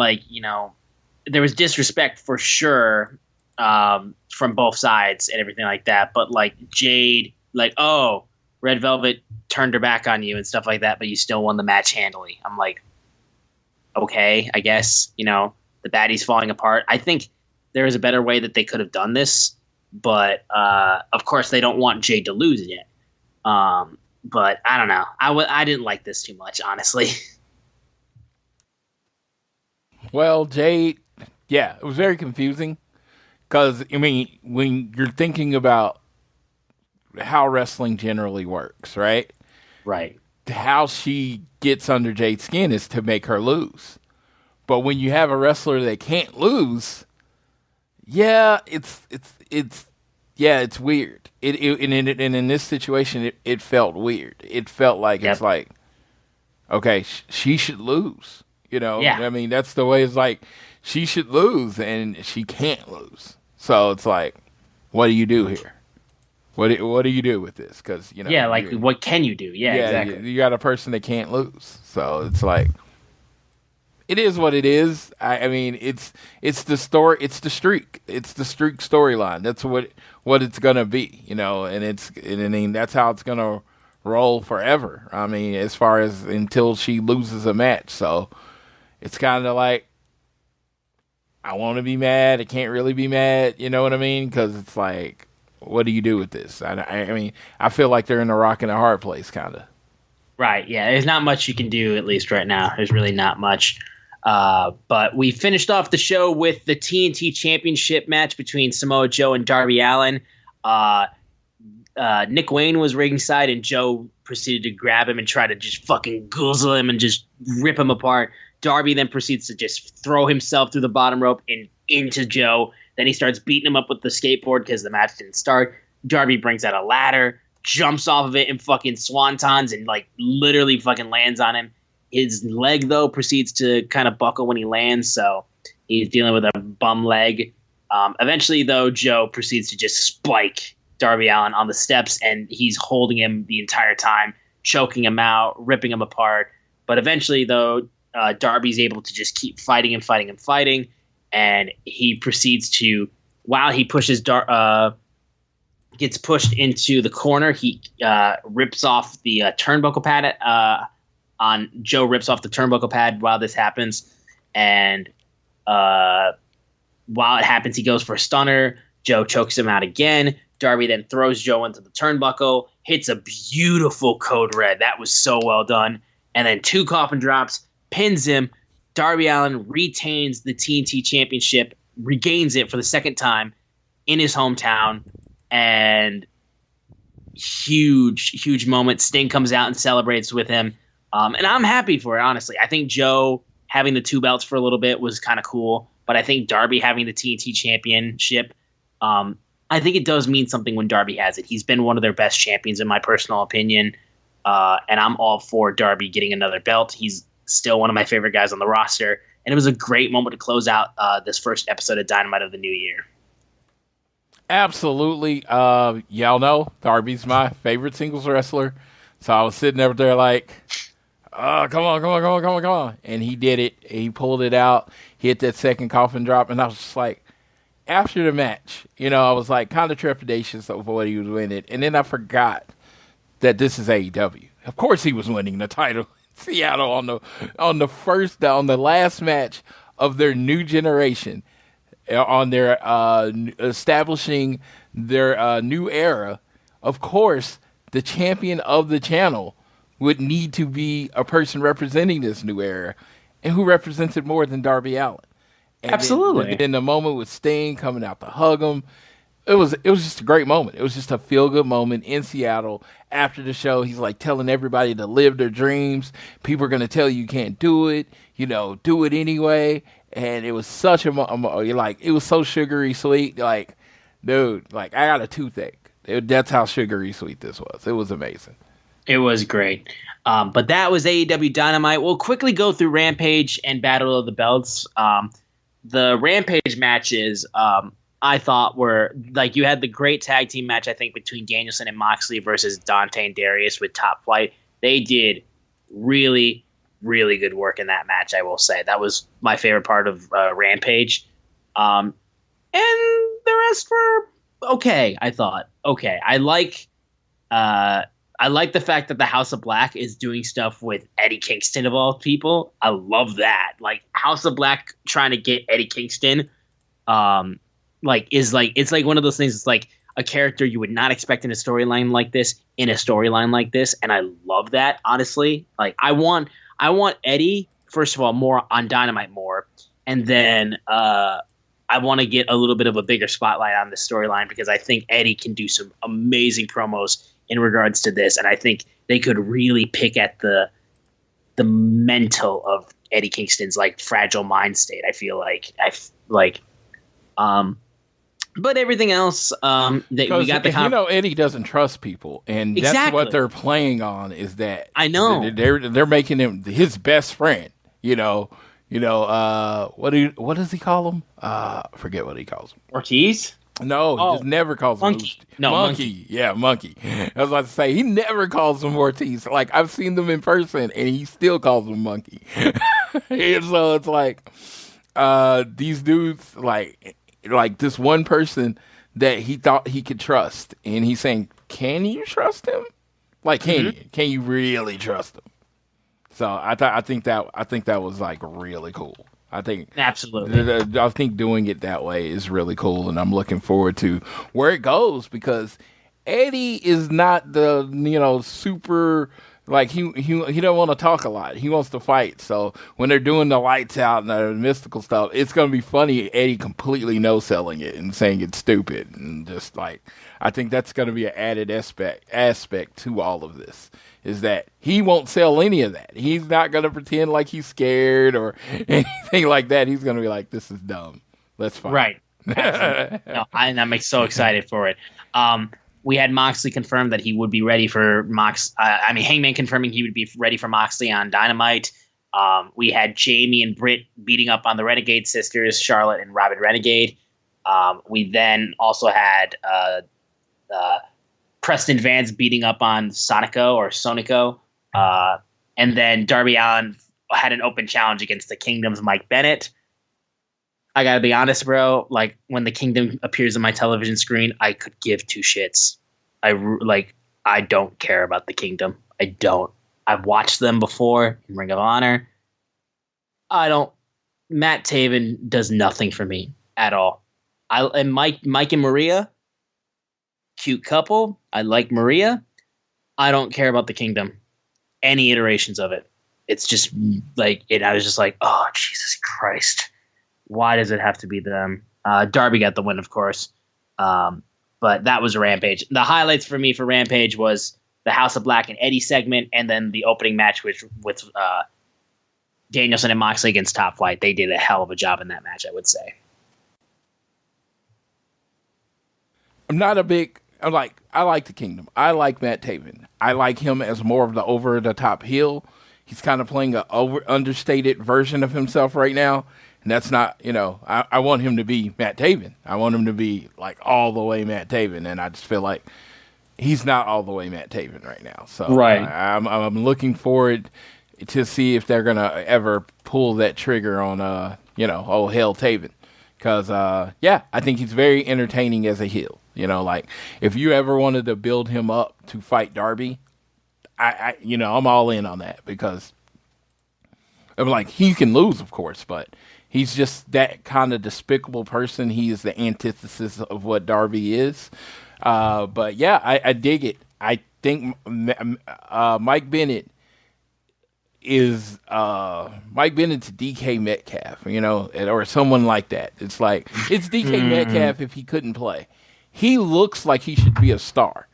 there was disrespect for sure from both sides and everything like that. But Jade, oh, Red Velvet turned her back on you and stuff like that, but you still won the match handily. I'm like, okay, I guess, the baddie's falling apart. I think there is a better way that they could have done this, but of course they don't want Jade to lose yet. But I don't know. I didn't like this too much, honestly. Well, Jade, yeah, it was very confusing because, when you're thinking about how wrestling generally works, right? Right. How she gets under Jade's skin is to make her lose. But when you have a wrestler that can't lose, yeah, it's weird. And in this situation, it felt weird. It felt like It's like, okay, she should lose. Yeah. That's the way. It's like she should lose, and she can't lose. So it's like, what do you do here? What do you do with this? Because what can you do? Yeah, exactly. You got a person that can't lose, so it's like, it is what it is. It's the story. It's the streak. It's the streak storyline. That's what it's gonna be, and that's how it's gonna roll forever. As far as until she loses a match. So it's kind of like, I want to be mad. I can't really be mad. You know what I mean? Because it's like, what do you do with this? I feel like they're in a rock and a hard place, kind of. Right. Yeah. There's not much you can do, at least right now. There's really not much. But we finished off the show with the TNT Championship match between Samoa Joe and Darby Allin. Nick Wayne was ringside, and Joe proceeded to grab him and try to just fucking guzzle him and just rip him apart. Darby then proceeds to just throw himself through the bottom rope and into Joe. Then he starts beating him up with the skateboard because the match didn't start. Darby brings out a ladder, jumps off of it and fucking swantons and literally fucking lands on him. His leg, though, proceeds to kind of buckle when he lands, so he's dealing with a bum leg. Eventually, though, Joe proceeds to just spike Darby Allin on the steps, and he's holding him the entire time, choking him out, ripping him apart. But eventually, though, Darby's able to just keep fighting and fighting and fighting, and he proceeds to, while he pushes gets pushed into the corner, he rips off the turnbuckle pad Joe rips off the turnbuckle pad while this happens, and while it happens, he goes for a stunner. Joe chokes him out again. Darby then throws Joe into the turnbuckle, hits a beautiful code red. That was so well done. And then 2 coffin drops, pins him. Darby Allin retains the TNT Championship, regains it for the second time in his hometown, and huge moment. Sting comes out and celebrates with him. And I'm happy for it, honestly. I think Joe having the 2 belts for a little bit was kind of cool, but I think Darby having the TNT Championship, I think it does mean something when Darby has it. He's been one of their best champions, in my personal opinion, and I'm all for Darby getting another belt. He's still one of my favorite guys on the roster, and it was a great moment to close out this first episode of Dynamite of the new year. Absolutely. Y'all know Darby's my favorite singles wrestler, so I was sitting over there like, come on. And he did it. He pulled it out. He hit that second coffin drop. And I was just like, after the match, I was like kind of trepidatious of what he was winning. And then I forgot that this is AEW. Of course he was winning the title in Seattle on the last match of their new generation, on their establishing their new era. Of course, the champion of the channel would need to be a person representing this new era, and who represents it more than Darby Allin? And Absolutely. Then the moment with Sting coming out to hug him, it was just a great moment. It was just a feel-good moment in Seattle. After the show, he's like telling everybody to live their dreams. People are going to tell you can't do it, do it anyway. and it was such a like it was so sugary sweet. Like, dude, like I got a toothache. That's how sugary sweet this was. It was amazing. It was great. But that was AEW Dynamite. We'll quickly go through Rampage and Battle of the Belts. The Rampage matches, I thought were like you had the great tag team match, I think, between Danielson and Moxley versus Dante and Darius with Top Flight. They did really, really good work in that match, I will say. That was my favorite part of Rampage. And the rest were okay, I thought. Okay. I like the fact that the House of Black is doing stuff with Eddie Kingston of all people. I love that. Like House of Black trying to get Eddie Kingston, it's like one of those things. It's like a character you would not expect in a storyline like this, and I love that. Honestly, like I want Eddie first of all more on Dynamite more, and then I want to get a little bit of a bigger spotlight on the storyline because I think Eddie can do some amazing promos in regards to this, and I think they could really pick at the mental of Eddie Kingston's like fragile mind state. I feel but everything else that we got the Eddie doesn't trust people, and that's what they're playing on. Is that I know they're making him his best friend. What does he call him? Forget what he calls him. Ortiz. No, he just never calls him Monkey. No, Monkey. Yeah, Monkey. I was about to say, he never calls him Ortiz. Like, I've seen them in person, and he still calls him Monkey. And so it's like, these dudes, like this one person that he thought he could trust, and he's saying, can you trust him? Like, can you really trust him? So I think that was, like, really cool. I think absolutely. I think doing it that way is really cool, and I'm looking forward to where it goes because Eddie is not the super like he don't want to talk a lot. He wants to fight. So when they're doing the lights out and the mystical stuff, it's gonna be funny. Eddie completely no selling it and saying it's stupid and just like I think that's gonna be an added aspect to all of this. Is that he won't sell any of that. He's not going to pretend like he's scared or anything like that. He's going to be like, this is dumb. Let's fight. Right. No, I'm so excited for it. We had Moxley confirm that he would be ready for Hangman confirming he would be ready for Moxley on Dynamite. We had Jamie and Britt beating up on the Renegade sisters, Charlotte and Robin Renegade. We then also had Preston Vance beating up on Sonico. And then Darby Allin had an open challenge against the Kingdom's Mike Bennett. I gotta be honest, bro. Like when the Kingdom appears on my television screen, I could give two shits. I don't care about the Kingdom. I don't. I've watched them before in Ring of Honor. I don't. Matt Taven does nothing for me at all. And Mike and Maria. Cute couple. I like Maria. I don't care about the Kingdom. Any iterations of it. It's just like it. I was just like, oh Jesus Christ, why does it have to be them? Darby got the win, of course, but that was a Rampage. The highlights for me for Rampage was the House of Black and Eddie segment, and then the opening match with Danielson and Moxley against Top Flight. They did a hell of a job in that match, I would say. I like the Kingdom. I like Matt Taven. I like him as more of the over-the-top heel. He's kind of playing an understated version of himself right now. And that's not, I want him to be Matt Taven. I want him to be, like, all the way Matt Taven. And I just feel like he's not all the way Matt Taven right now. So right. I'm looking forward to see if they're going to ever pull that trigger on, old Hell Taven. Because, I think he's very entertaining as a heel. Like if you ever wanted to build him up to fight Darby, I'm all in on that because I'm like, he can lose, of course, but he's just that kind of despicable person. He is the antithesis of what Darby is. But yeah, I dig it. I think Mike Bennett is Mike Bennett's DK Metcalf, or someone like that. It's like it's DK Metcalf if he couldn't play. He looks like he should be a star,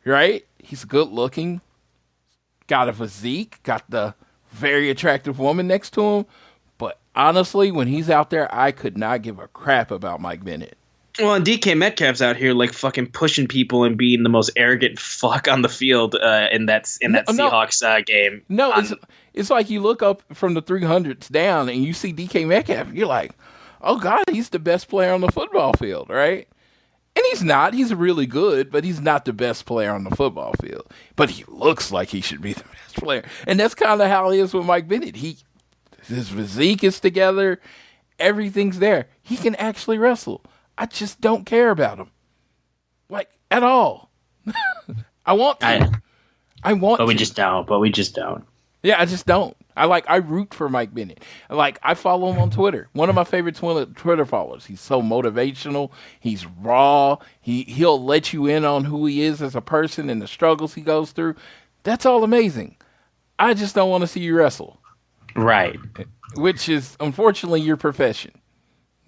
right? He's good looking, got a physique, got the very attractive woman next to him, but honestly, when he's out there, I could not give a crap about Mike Bennett. Well, and DK Metcalf's out here like fucking pushing people and being the most arrogant fuck on the field in that Seahawks game. No, it's like you look up from the 300s down and you see DK Metcalf. You're like, oh God, he's the best player on the football field, right? And he's not. He's really good, but he's not the best player on the football field. But he looks like he should be the best player, and that's kind of how he is with Mike Bennett. His physique is together, everything's there. He can actually wrestle. I just don't care about him, like, at all. I want to. But we just don't. Yeah, I just don't. I root for Mike Bennett. Like, I follow him on Twitter. One of my favorite Twitter followers. He's so motivational. He's raw. He'll let you in on who he is as a person and the struggles he goes through. That's all amazing. I just don't want to see you wrestle. Right. Which is, unfortunately, your profession.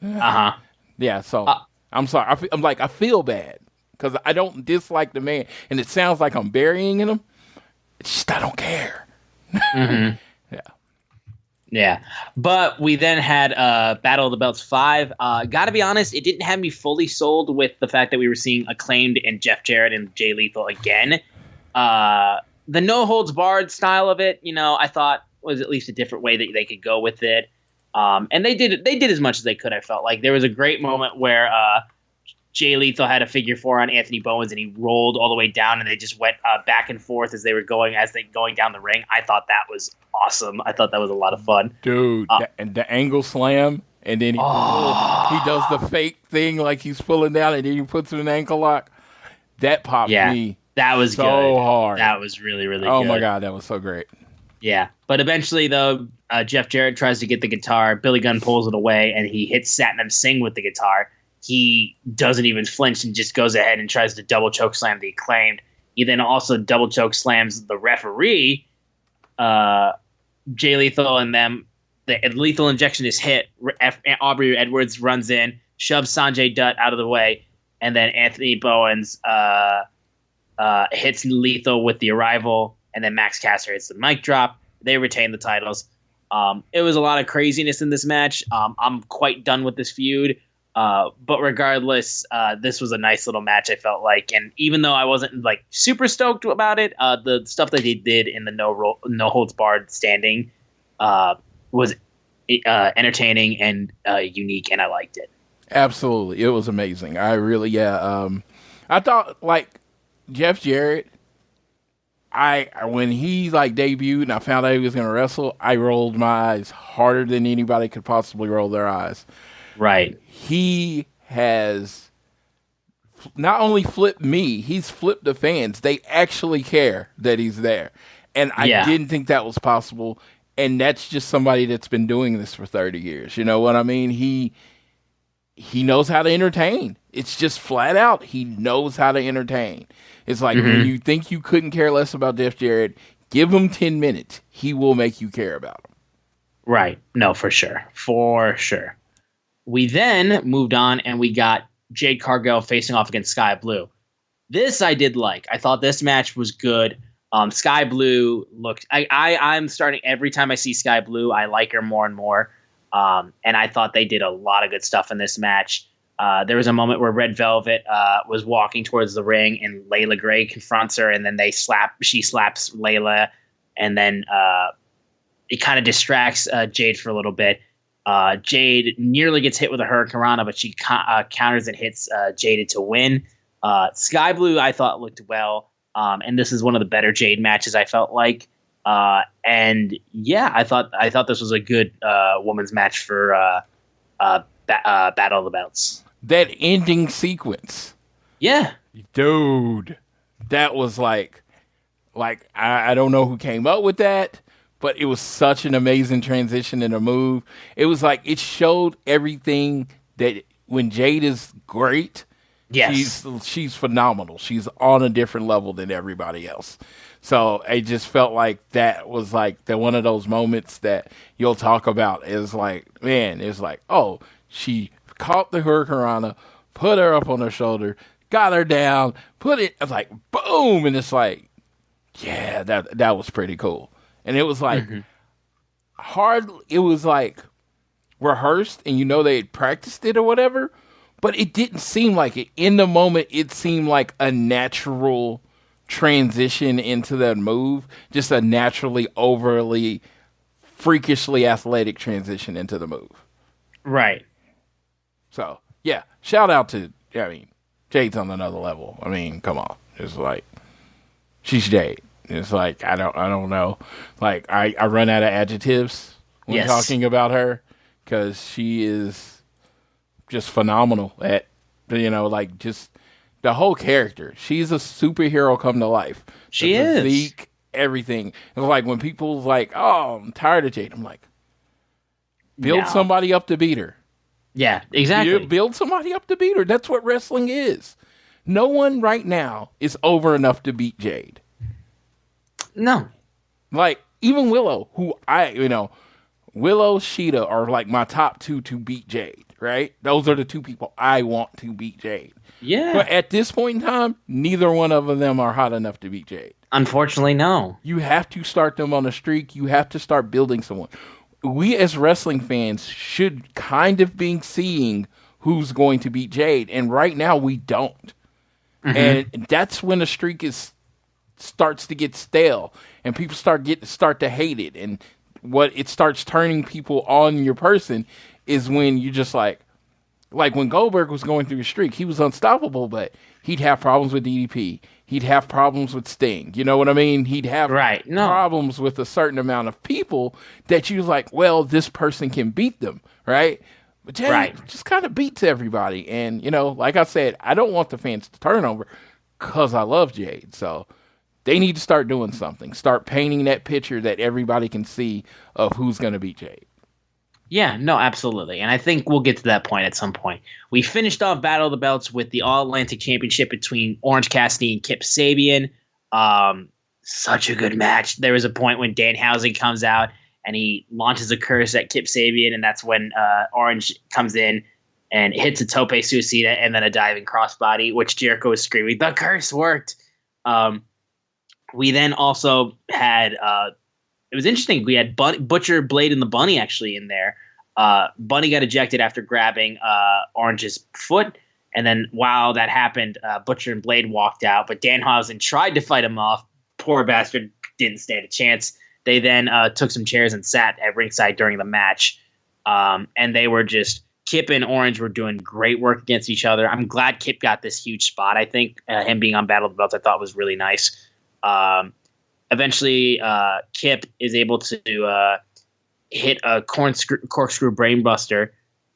Uh-huh. Yeah, so I'm sorry. I feel bad because I don't dislike the man, and it sounds like I'm burying him. It's just I don't care. Mm-hmm. Yeah. But we then had Battle of the Belts 5. Gotta be honest, it didn't have me fully sold with the fact that we were seeing Acclaimed and Jeff Jarrett and Jay Lethal again. The no holds barred style of it, I thought was at least a different way that they could go with it. And they did as much as they could. I felt like there was a great moment where Jay Lethal had a figure four on Anthony Bowens and he rolled all the way down and they just went back and forth as they going down the ring. I thought that was awesome. I thought that was a lot of fun. Dude, and the angle slam, and then he does the fake thing like he's pulling down and then he puts in an ankle lock. That popped me. That was so good. hard. That was really, really good. Oh my God, that was so great. Yeah. But eventually, though, Jeff Jarrett tries to get the guitar. Billy Gunn pulls it away, and he hits Satnam Singh with the guitar. He doesn't even flinch and just goes ahead and tries to double choke slam the Acclaimed. He then also double choke slams the referee. Jay Lethal and them. The lethal injection is hit. Aubrey Edwards runs in, shoves Sanjay Dutt out of the way, and then Anthony Bowens hits Lethal with the arrival, and then Max Caster hits the mic drop. They retain the titles. It was a lot of craziness in this match. I'm quite done with this feud. But regardless, this was a nice little match, I felt like. And even though I wasn't like super stoked about it, the stuff that they did in the no holds barred standing was entertaining and unique, and I liked it. Absolutely. It was amazing. I really, I thought, like, Jeff Jarrett, when he like debuted and I found out he was going to wrestle, I rolled my eyes harder than anybody could possibly roll their eyes. Right. He has not only flipped me, he's flipped the fans. They actually care that he's there. And I didn't think that was possible. And that's just somebody that's been doing this for 30 years. You know what I mean? He knows how to entertain. It's just flat out. He knows how to entertain. It's like when you think you couldn't care less about Jeff Jarrett, give him 10 minutes. He will make you care about him. Right. No, for sure. For sure. We then moved on and we got Jade Cargill facing off against Sky Blue. This I did like. I thought this match was good. Sky Blue looked... I'm starting... Every time I see Sky Blue, I like her more and more. And I thought they did a lot of good stuff in this match. There was a moment where Red Velvet was walking towards the ring and Layla Gray confronts her, and then she slaps Layla, and then it kind of distracts Jade for a little bit. Jade nearly gets hit with a Hurricane Rana, but she counters and hits Jade to win. Sky Blue, I thought, looked well, and this is one of the better Jade matches, I felt like. And yeah, I thought this was a good women's match for Battle of the Belts. That ending sequence. Yeah. Dude, that was like I don't know who came up with that, but it was such an amazing transition and a move. It was like it showed everything that when Jade is great, yes, she's phenomenal. She's on a different level than everybody else. So it just felt like that was like one of those moments that you'll talk about is like, man, it's like, oh, she caught the Hurricane Rana, put her up on her shoulder, got her down, put it, it's like, boom, and it's like, yeah, that was pretty cool. And it was like hard. It was like rehearsed and you know they had practiced it or whatever, but it didn't seem like it. In the moment, it seemed like a natural transition into that move, just a naturally, overly, freakishly athletic transition into the move. Right. So, yeah, shout out to, Jade's on another level. I mean, come on. It's like, she's Jade. It's like, I don't know. Like, I run out of adjectives when talking about her because she is just phenomenal at, just the whole character. She's a superhero come to life. She the is. Physique, everything. It's like when people's like, oh, I'm tired of Jade. I'm like, build somebody up to beat her. Yeah, exactly. You build somebody up to beat her. That's what wrestling is. No one right now is over enough to beat Jade. No. Like, even Willow, who Willow, Sheeta are like my top two to beat Jade, right? Those are the two people I want to beat Jade. Yeah. But at this point in time, neither one of them are hot enough to beat Jade. Unfortunately, no. You have to start them on a streak. You have to start building someone. We as wrestling fans should kind of be seeing who's going to beat Jade, and right now we don't. Mm-hmm. And that's when the streak starts to get stale, and people start to hate it. And what it starts turning people on your person is when you just like when Goldberg was going through a streak, he was unstoppable, but he'd have problems with DDP. He'd have problems with Sting. You know what I mean? He'd have problems with a certain amount of people that you was like, well, this person can beat them, right? But Jay just kind of beats everybody. And, like I said, I don't want the fans to turn over because I love Jade. So they need to start doing something. Start painting that picture that everybody can see of who's going to beat Jade. Yeah, no, absolutely. And I think we'll get to that point at some point. We finished off Battle of the Belts with the All-Atlantic Championship between Orange Cassidy and Kip Sabian. Such a good match. There was a point when Danhausen comes out and he launches a curse at Kip Sabian, and that's when Orange comes in and hits a tope suicida and then a diving crossbody, which Jericho was screaming, the curse worked. We then also had it was interesting. We had Butcher, Blade, and the Bunny actually in there. Bunny got ejected after grabbing Orange's foot. And then while that happened, Butcher and Blade walked out. But Danhausen tried to fight him off. Poor bastard didn't stand a chance. They then took some chairs and sat at ringside during the match. And they were just – Kip and Orange were doing great work against each other. I'm glad Kip got this huge spot, I think. Him being on Battle of the Belts I thought was really nice. Eventually, Kip is able to hit a corkscrew brainbuster,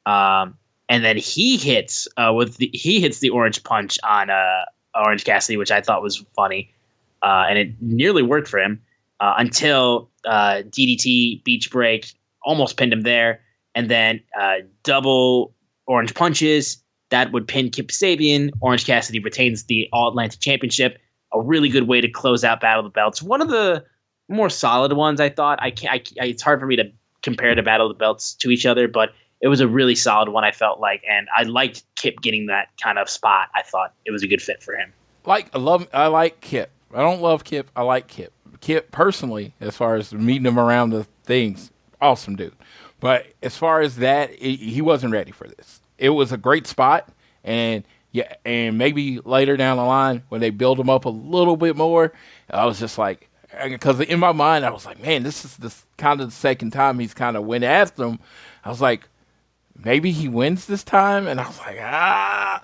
and then he hits the orange punch on Orange Cassidy, which I thought was funny, and it nearly worked for him until DDT Beach Break almost pinned him there, and then double orange punches that would pin Kip Sabian. Orange Cassidy retains the All-Atlantic Championship. A really good way to close out Battle of the Belts. One of the more solid ones, I thought. It's hard for me to compare the Battle of the Belts to each other, but it was a really solid one, I felt like. And I liked Kip getting that kind of spot. I thought it was a good fit for him. I like Kip. I don't love Kip. I like Kip. Kip, personally, as far as meeting him around the things, awesome dude. But as far as that, he wasn't ready for this. It was a great spot, and maybe later down the line when they build him up a little bit more, I was just like, because in my mind I was like, man, this is the kind of the second time he's kind of went after him. I was like, maybe he wins this time, and I was like, I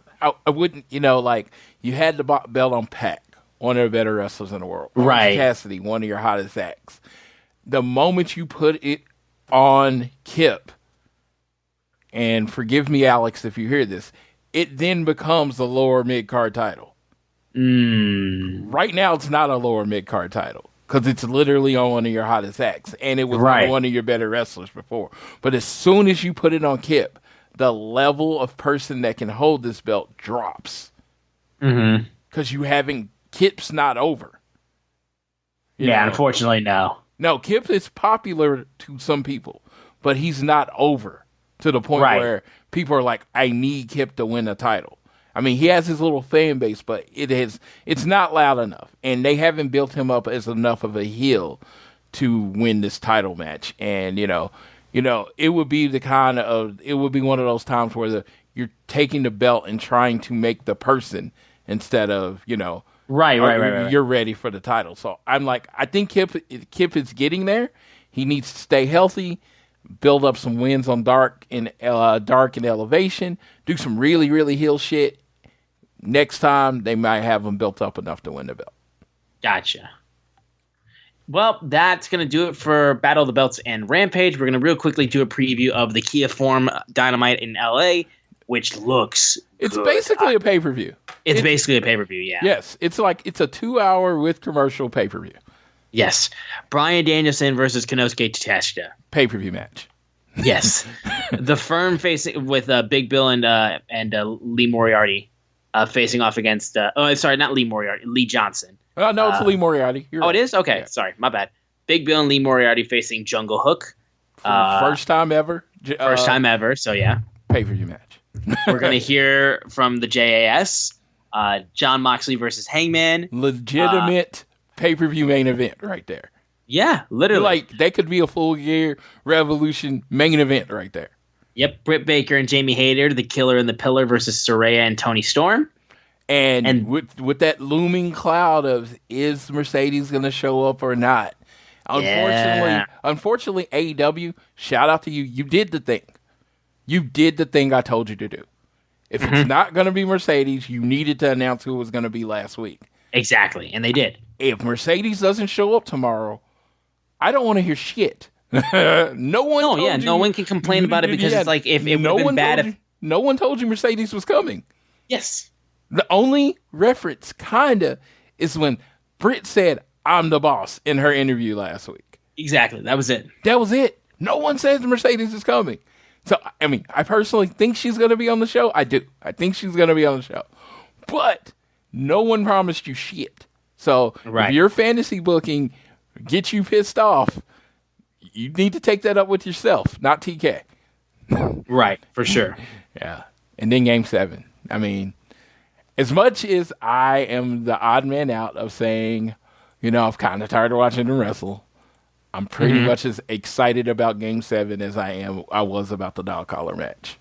wouldn't, you had the belt on Pac, one of the better wrestlers in the world, right? Cassidy, one of your hottest acts. The moment you put it on Kip, and forgive me, Alex, if you hear this, it then becomes the lower mid-card title. Right now, it's not a lower mid-card title because it's literally on one of your hottest acts, and it was on one of your better wrestlers before. But as soon as you put it on Kip, the level of person that can hold this belt drops. Because Kip's not over. You know? Unfortunately, no. No, Kip is popular to some people, but he's not over to the point where people are like, I need Kip to win a title. I mean, he has his little fan base, but it's not loud enough. And they haven't built him up as enough of a heel to win this title match. And, it would be one of those times where you're taking the belt and trying to make the person instead of, Right. You're ready for the title. So I'm like, I think Kip is getting there. He needs to stay healthy, build up some wins on Dark and Elevation, do some really, really heel shit. Next time, they might have him built up enough to win the belt. Gotcha. Well, that's going to do it for Battle of the Belts and Rampage. We're going to real quickly do a preview of the Kia Forum Dynamite in LA, which looks It's good. basically a pay-per-view. It's basically a pay-per-view, yeah. Yes, it's a 2-hour with commercial pay-per-view. Yes. Bryan Danielson versus Konosuke Takeshita. Pay-per-view match. Yes. The Firm facing with Big Bill and Lee Moriarty facing off against not Lee Moriarty, Lee Johnson. No, it's Lee Moriarty. You're right. It is? Okay, Yeah. sorry, my bad. Big Bill and Lee Moriarty facing Jungle Hook. First time ever. First time ever, so yeah. Pay-per-view match. We're going to hear from the JAS, John Moxley versus Hangman. Legitimate pay-per-view main event right there. Yeah, literally. Like, that could be a Full Gear Revolution main event right there. Yep, Britt Baker and Jamie Hayter, the Killer and the Pillar versus Saraya and Toni Storm. And with that looming cloud of, is Mercedes going to show up or not? Unfortunately, AEW, shout out to you. You did the thing. You did the thing I told you to do. If it's not going to be Mercedes, you needed to announce who it was going to be last week. Exactly, and they did. If Mercedes doesn't show up tomorrow, I don't want to hear shit. No one can complain about it because it's like if it would have been bad. No one told you Mercedes was coming. Yes. The only reference, kinda, is when Britt said, "I'm the boss" in her interview last week. Exactly. That was it. That was it. No one says Mercedes is coming. So, I mean, I personally think she's going to be on the show. I do. I think she's going to be on the show. But no one promised you shit. So, if your fantasy booking gets you pissed off, you need to take that up with yourself, not TK. Right, for sure. Yeah. And then Game 7. I mean, as much as I am the odd man out of saying, I'm kind of tired of watching them wrestle, I'm pretty much as excited about Game 7 as I was about the dog collar match.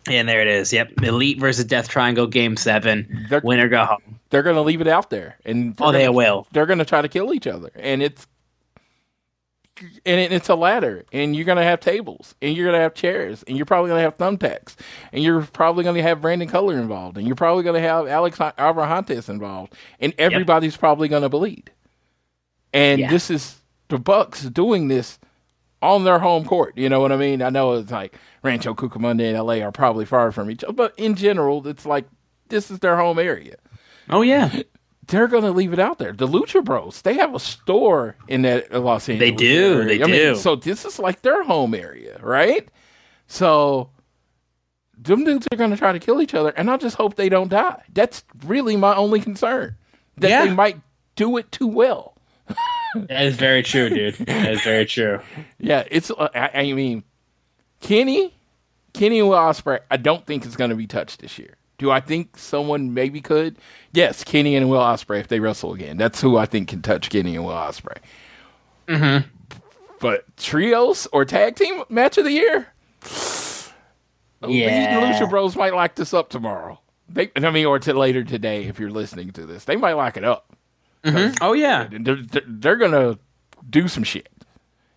And there it is. Yep. Elite versus Death Triangle, Game 7. Winner go home. They're going to leave it out there. And they will. They're going to try to kill each other. And it's a ladder. And you're going to have tables. And you're going to have chairs. And you're probably going to have thumbtacks. And you're probably going to have Brandon Cutler involved. And you're probably going to have Alex Abrahantes involved. And everybody's probably going to bleed. And this is the Bucks doing this on their home court. You know what I mean? I know it's like Rancho Cucamonga and LA are probably far from each other, but in general, it's like this is their home area. Oh, yeah. They're going to leave it out there. The Lucha Bros, they have a store in that Los Angeles They do. area. They do. Mean, so this is like their home area, right? So them dudes are going to try to kill each other, and I just hope they don't die. That's really my only concern, that they might do it too well. That is very true, dude. That is very true. Yeah, it's. I mean, Kenny and Will Ospreay, I don't think it's going to be touched this year. Do I think someone maybe could? Yes, Kenny and Will Ospreay if they wrestle again. That's who I think can touch Kenny and Will Ospreay. Mm-hmm. But trios or tag team match of the year? Yeah. The Lucha Bros might lock this up tomorrow. Or later today if you're listening to this. They might lock it up. Mm-hmm. Oh, yeah. They're going to do some shit.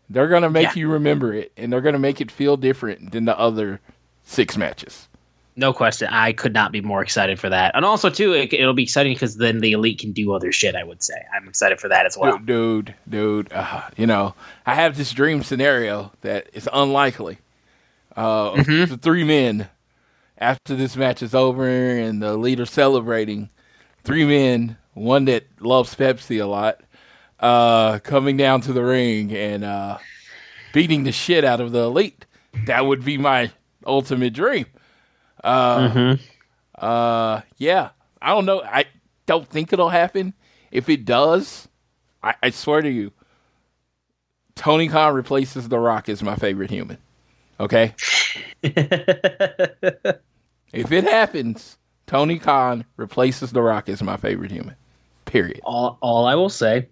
They're going to make you remember it, and they're going to make it feel different than the other 6 matches. No question. I could not be more excited for that. And also, too, it'll be exciting because then the Elite can do other shit, I would say. I'm excited for that as well. Dude, I have this dream scenario that is unlikely. The 3 men, after this match is over and the Elite are celebrating, 3 men, one that loves Pepsi a lot, coming down to the ring and beating the shit out of the Elite. That would be my ultimate dream. Yeah, I don't know. I don't think it'll happen. If it does, I swear to you, Tony Khan replaces The Rock as my favorite human. Okay? If it happens, Tony Khan replaces The Rock as my favorite human. Period. All I will say.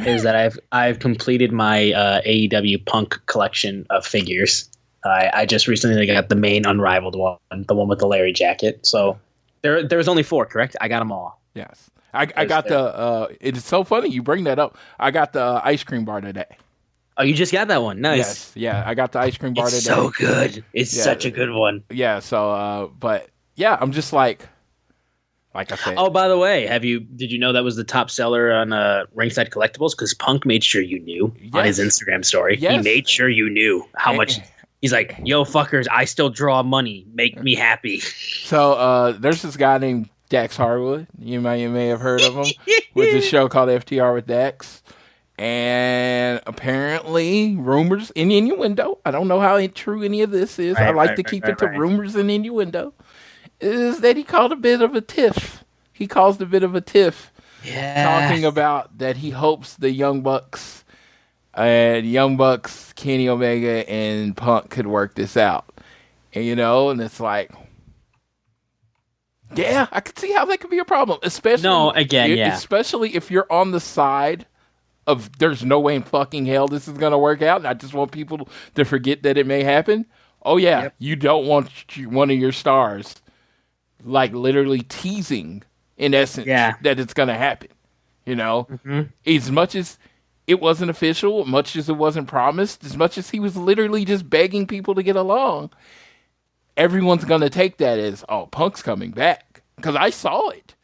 is that I've completed my AEW Punk collection of figures. I just recently got the main unrivaled one, the one with the Larry jacket. So there was only 4, correct? I got them all. Yes. I got the it's so funny you bring that up. I got the ice cream bar today. Oh, you just got that one. Nice. Yes. Yeah, I got the ice cream bar It's today. so good. It's such a good one. Yeah, so but yeah, I'm just like I said. Oh, by the way, did you know that was the top seller on Ringside Collectibles? Because Punk made sure you knew on his Instagram story. Yes. He made sure you knew how much. He's like, yo, fuckers, I still draw money. Make me happy. So there's this guy named Dax Harwood. You may have heard of him with this show called FTR with Dax. And apparently, rumors and innuendo. I don't know how true any of this is. I like to keep it to rumors and innuendo. Is that he called a bit of a tiff. He caused a bit of a tiff. Yeah. Talking about that he hopes the Young Bucks, Kenny Omega, and Punk could work this out. And, and it's like, yeah, I could see how that could be a problem. Especially if you're on the side of there's no way in fucking hell this is going to work out, and I just want people to forget that it may happen. Oh, yeah, You don't want one of your stars, like, literally teasing, in essence, that it's going to happen. As much as it wasn't official, much as it wasn't promised, as much as he was literally just begging people to get along, everyone's going to take that as, oh, Punk's coming back. Because I saw it.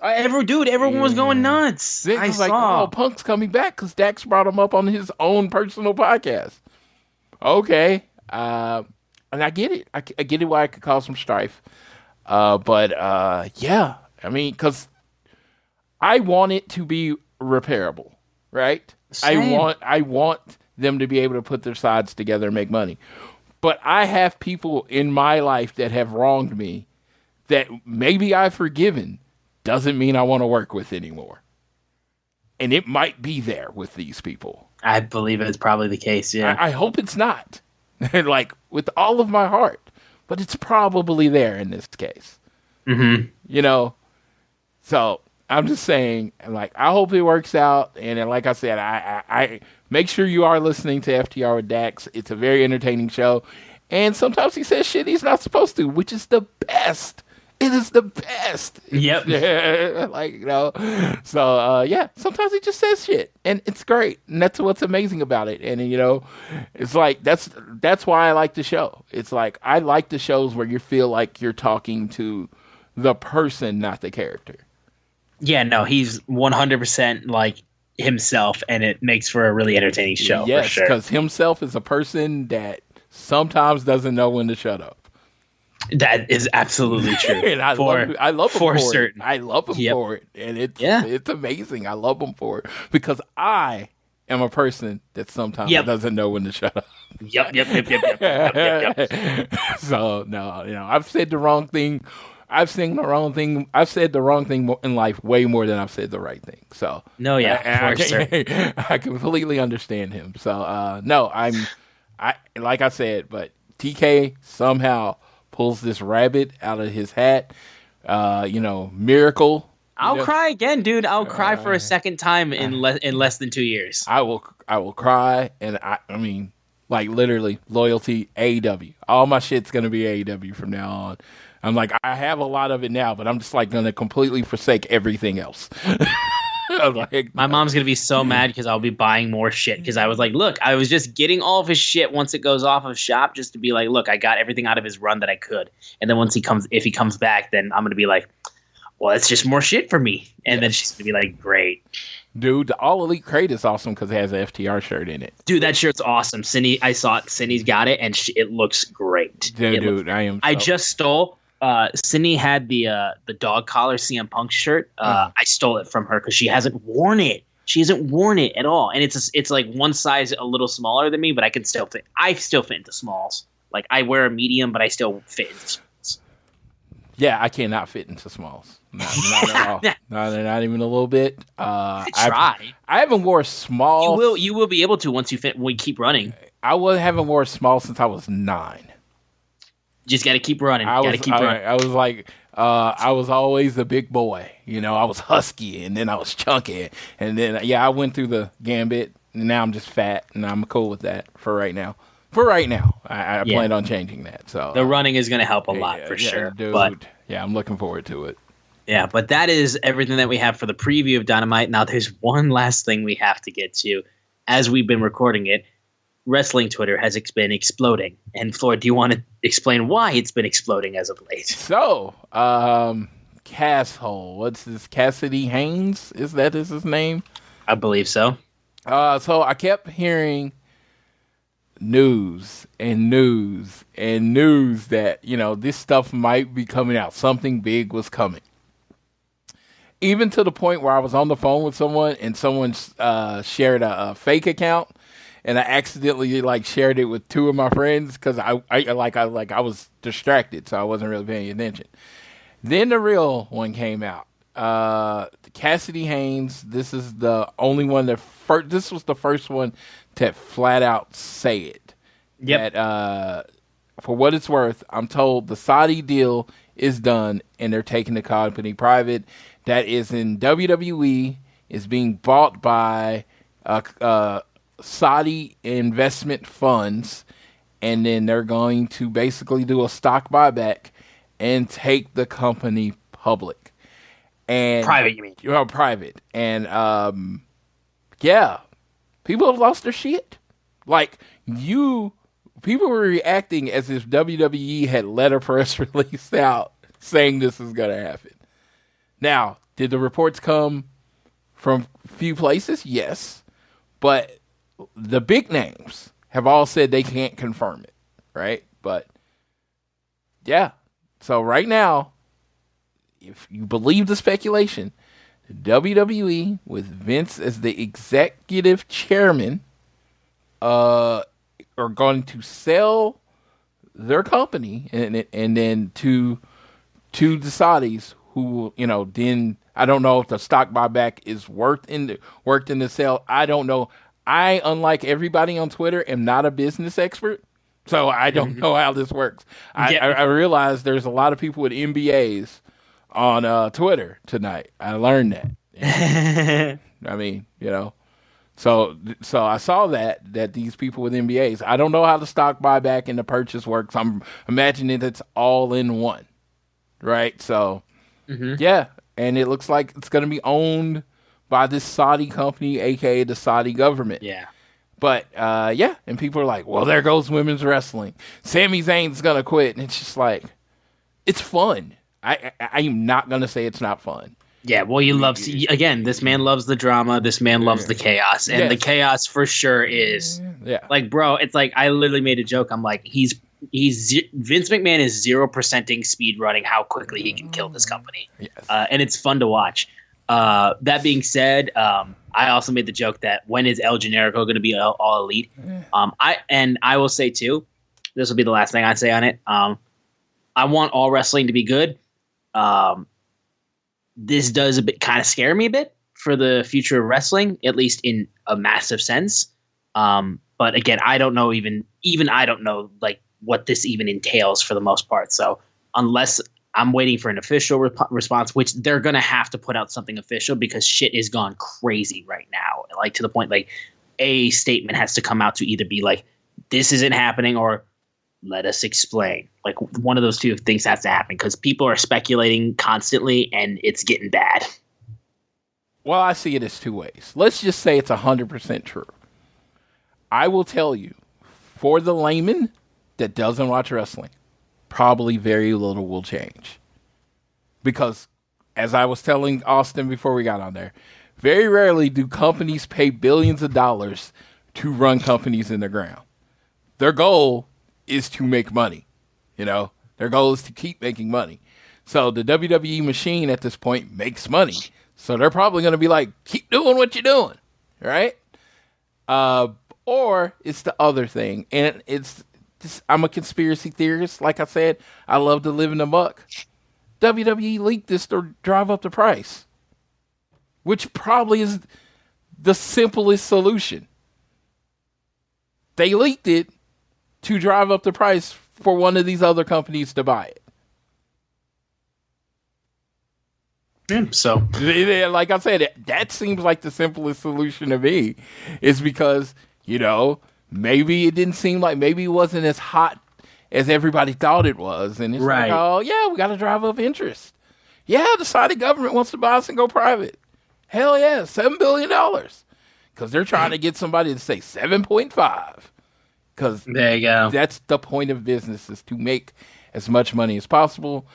Everyone was going nuts. I saw. Oh, Punk's coming back because Dax brought him up on his own personal podcast. Okay. And I get it. I get it why it could cause some strife. But yeah. I mean, because I want it to be repairable, right? Same. I want them to be able to put their sides together and make money. But I have people in my life that have wronged me that maybe I've forgiven doesn't mean I want to work with anymore. And it might be there with these people. I believe it's probably the case, yeah. I hope it's not. Like, with all of my heart. But it's probably there in this case. Mm-hmm. So I'm just saying, like, I hope it works out. And then, like I said, I make sure you are listening to FTR with Dax. It's a very entertaining show. And sometimes he says shit he's not supposed to, which is the best. It is the best. Yep. So, yeah, sometimes he just says shit, and it's great. And that's what's amazing about it. And, it's like, that's why I like the show. It's like, I like the shows where you feel like you're talking to the person, not the character. Yeah, no, he's 100% like himself, and it makes for a really entertaining show. Yes, for sure. because himself is a person that sometimes doesn't know when to shut up. That is absolutely true. And I love him for certain. it. I love him for it. And it's amazing. I love him for it. Because I am a person that sometimes doesn't know when to shut up. Yep. So, no, I've said the wrong thing. I've said the wrong thing in life way more than I've said the right thing. So, no, I completely understand him. So, no, I like I said, but TK somehow pulls this rabbit out of his hat. Miracle. I'll cry again, dude. I'll cry for a second time in less than 2 years. I will cry, and I mean, like, literally, loyalty, AEW. All my shit's gonna be AEW from now on. I'm like, I have a lot of it now, but I'm just like gonna completely forsake everything else. My mom's gonna be so mad because I'll be buying more shit because I was like, look, I was just getting all of his shit once it goes off of shop just to be like, look, I got everything out of his run that I could, and then if he comes back, then I'm gonna be like, well, it's just more shit for me, and then she's gonna be like, great. Dude, the All Elite crate is awesome because it has an FTR shirt in it. Dude, that shirt's awesome. I saw it. Cindy's got it, and it looks great. I just stole. Cindy had the dog collar CM Punk shirt. I stole it from her because she hasn't worn it. She hasn't worn it at all, and it's like one size a little smaller than me, but I can still fit. I still fit into smalls. Like, I wear a medium, but I still fit into smalls. Yeah, I cannot fit into smalls. Not at all. Not even a little bit. Try. I haven't wore a small. You will be able to once we keep running. I haven't worn a small since I was 9. Just got to keep running. I was like, I was always the big boy. I was husky, and then I was chunky, and then I went through the gambit, and now I'm just fat, and I'm cool with that for right now. I plan on changing that. So the running is going to help a lot for sure. Dude, but I'm looking forward to it. Yeah, but that is everything that we have for the preview of Dynamite. Now, there's one last thing we have to get to. As we've been recording it, wrestling Twitter has been exploding. And Floyd, do you want to explain why it's been exploding as of late? So, Casshole, what's this? Cassidy Haynes? Is his name? I believe so. So I kept hearing news that, this stuff might be coming out. Something big was coming. Even to the point where I was on the phone with someone and someone shared a fake account, and I accidentally shared it with two of my friends because I was distracted, so I wasn't really paying attention. Then the real one came out. Cassidy Haynes. This is the only one this was the first one to flat out say it. Yep. That, for what it's worth, I'm told the Saudi deal is done and they're taking the company private. That is in WWE, is being bought by Saudi investment funds, and then they're going to basically do a stock buyback and take the company public. And Private, you mean? Private. And, people have lost their shit. People were reacting as if WWE had let a press release out saying this is going to happen. Now, did the reports come from few places? Yes. But the big names have all said they can't confirm it, right? But, yeah. So right now, if you believe the speculation, WWE, with Vince as the executive chairman, are going to sell their company and then to the Saudis, who, then I don't know if the stock buyback is worked in the sale. I don't know. I, unlike everybody on Twitter, am not a business expert, so I don't know how this works. I realize there's a lot of people with MBAs on Twitter tonight. I learned that. I mean, So I saw that these people with MBAs. I don't know how the stock buyback and the purchase works. I'm imagining it's all in one, right? So, yeah, and it looks like it's going to be owned by this Saudi company, aka the Saudi government. Yeah. But and people are like, well, there goes women's wrestling. Sami Zayn's going to quit, and it's just like, it's fun. I'm not going to say it's not fun. Yeah, well, this man loves the drama. This man loves the chaos. And the chaos for sure is, bro, it's like, I literally made a joke. I'm like, Vince McMahon is 0%ing speed running how quickly he can kill this company. Yes. And it's fun to watch. That being said, I also made the joke that when is El Generico going to be all elite? I will say too, this will be the last thing I say on it. I want all wrestling to be good. This does kind of scare me a bit for the future of wrestling, at least in a massive sense. But again, I don't know even I don't know what this even entails for the most part. So unless I'm waiting for an official response, which they're going to have to put out something official because shit is gone crazy right now. To the point, a statement has to come out to either be this isn't happening or let us explain. One of those two things has to happen because people are speculating constantly and it's getting bad. Well, I see it as two ways. Let's just say it's 100% true. I will tell you, for the layman that doesn't watch wrestling, probably very little will change. Because, as I was telling Austin before we got on there, very rarely do companies pay billions of dollars to run companies in the ground. Their goal is to make money. Their goal is to keep making money. So the WWE machine at this point makes money. So they're probably going to be like, keep doing what you're doing. Right? Or it's the other thing. And it's just, I'm a conspiracy theorist. Like I said, I love to live in the muck. WWE leaked this to drive up the price, which probably is the simplest solution. They leaked it to drive up the price for one of these other companies to buy it. So, like I said, that seems like the simplest solution to me. Is because, maybe it didn't seem like, maybe it wasn't as hot as everybody thought it was. And it's Right. like, oh, yeah, we got to drive up interest. Yeah, the Saudi government wants to buy us and go private. Hell yeah, $7 billion. Because they're trying to get somebody to say 7.5. Because there you go. that's the point of business, is to make as much money as possible.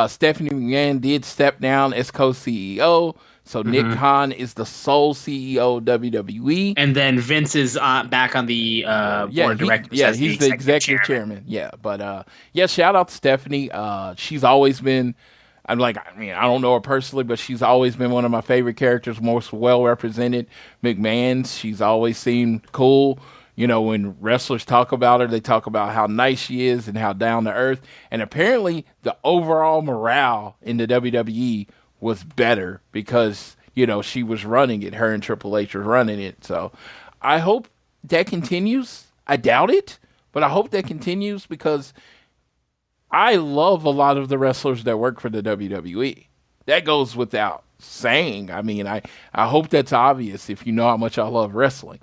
Stephanie McMahon did step down as co-CEO. So Nick Khan is the sole CEO of WWE. And then Vince is back on the board of directors. Yeah, he's the executive chairman. Yeah, but shout out to Stephanie. She's always been, I don't know her personally, but she's always been one of my favorite characters, most well represented. McMahon, she's always seemed cool. When wrestlers talk about her, they talk about how nice she is and how down to earth. And apparently the overall morale in the WWE was better because, she was running it. Her and Triple H was running it. So I hope that continues. I doubt it, but I hope that continues because I love a lot of the wrestlers that work for the WWE. That goes without saying. I hope that's obvious if you know how much I love wrestling.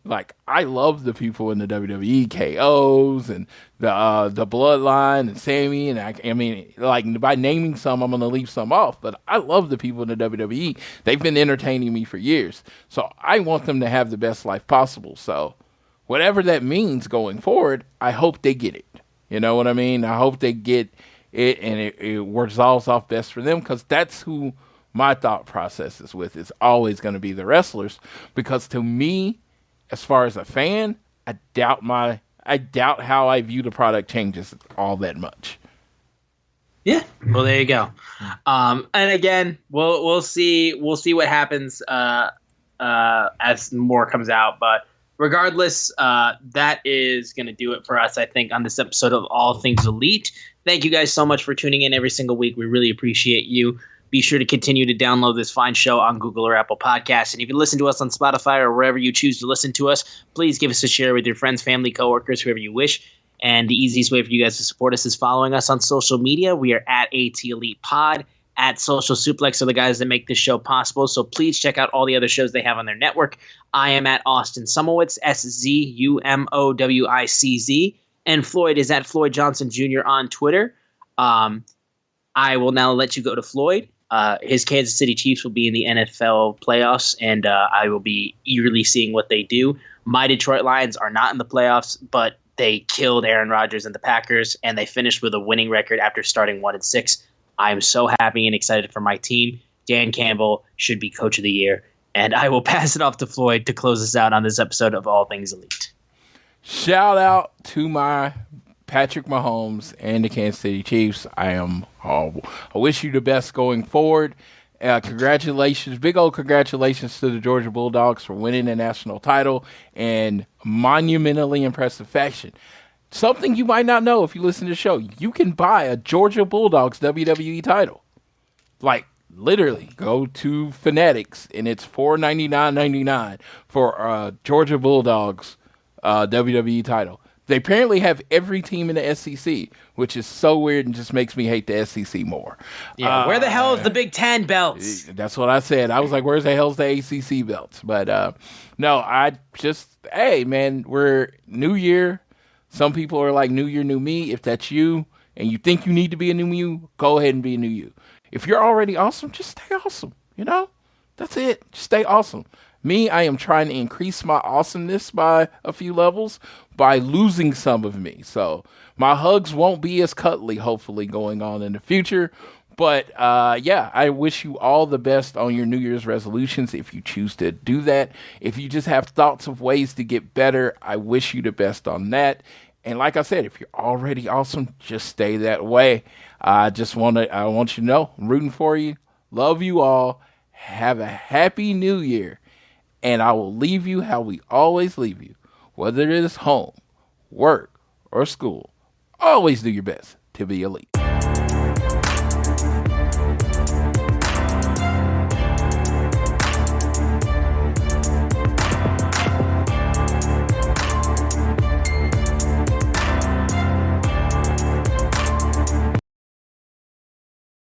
Like, I love the people in the WWE, KOs and the Bloodline and Sammy, and by naming some, I'm going to leave some off, but I love the people in the WWE. They've been entertaining me for years, so I want them to have the best life possible. So whatever that means going forward, I hope they get it. You know what I mean? I hope they get it and it resolves off best for them, because that's who my thought process is with. It's always going to be the wrestlers, because to me, as far as a fan, I doubt how I view the product changes all that much. Yeah. Well, there you go. And again, we'll see what happens as more comes out. But regardless, that is going to do it for us, I think, on this episode of All Things Elite. Thank you guys so much for tuning in every single week. We really appreciate you. Be sure to continue to download this fine show on Google or Apple Podcasts. And if you listen to us on Spotify or wherever you choose to listen to us, please give us a share with your friends, family, coworkers, whoever you wish. And the easiest way for you guys to support us is following us on social media. We are at AT Elite Pod, at Social Suplex are the guys that make this show possible. So please check out all the other shows they have on their network. I am at Austin Sumowitz, SZUMOWICZ. And Floyd is at Floyd Johnson Jr. on Twitter. I will now let you go to Floyd. His Kansas City Chiefs will be in the NFL playoffs, and I will be eagerly seeing what they do. My Detroit Lions are not in the playoffs, but they killed Aaron Rodgers and the Packers, and they finished with a winning record after starting 1-6. I am so happy and excited for my team. Dan Campbell should be Coach of the Year, and I will pass it off to Floyd to close us out on this episode of All Things Elite. Shout out to my Patrick Mahomes and the Kansas City Chiefs. I wish you the best going forward. Congratulations, big old congratulations to the Georgia Bulldogs for winning the national title in monumentally impressive fashion. Something you might not know if you listen to the show, you can buy a Georgia Bulldogs WWE title. Like, literally, go to Fanatics and it's $499.99 for Georgia Bulldogs WWE title. They apparently have every team in the SEC, which is so weird and just makes me hate the SEC more. Yeah, where the hell is the Big Ten belts? That's what I said. I was like, where's the hell's the ACC belts? But no, hey, man, we're New Year. Some people are like, new year, new me. If that's you and you think you need to be a new you, go ahead and be a new you. If you're already awesome, just stay awesome. That's it. Just stay awesome. Me, I am trying to increase my awesomeness by a few levels by losing some of me. So my hugs won't be as cuddly, hopefully, going on in the future. But I wish you all the best on your New Year's resolutions if you choose to do that. If you just have thoughts of ways to get better, I wish you the best on that. And like I said, if you're already awesome, just stay that way. I want you to know, I'm rooting for you. Love you all. Have a happy New Year. And I will leave you how we always leave you. Whether it is home, work, or school, always do your best to be elite.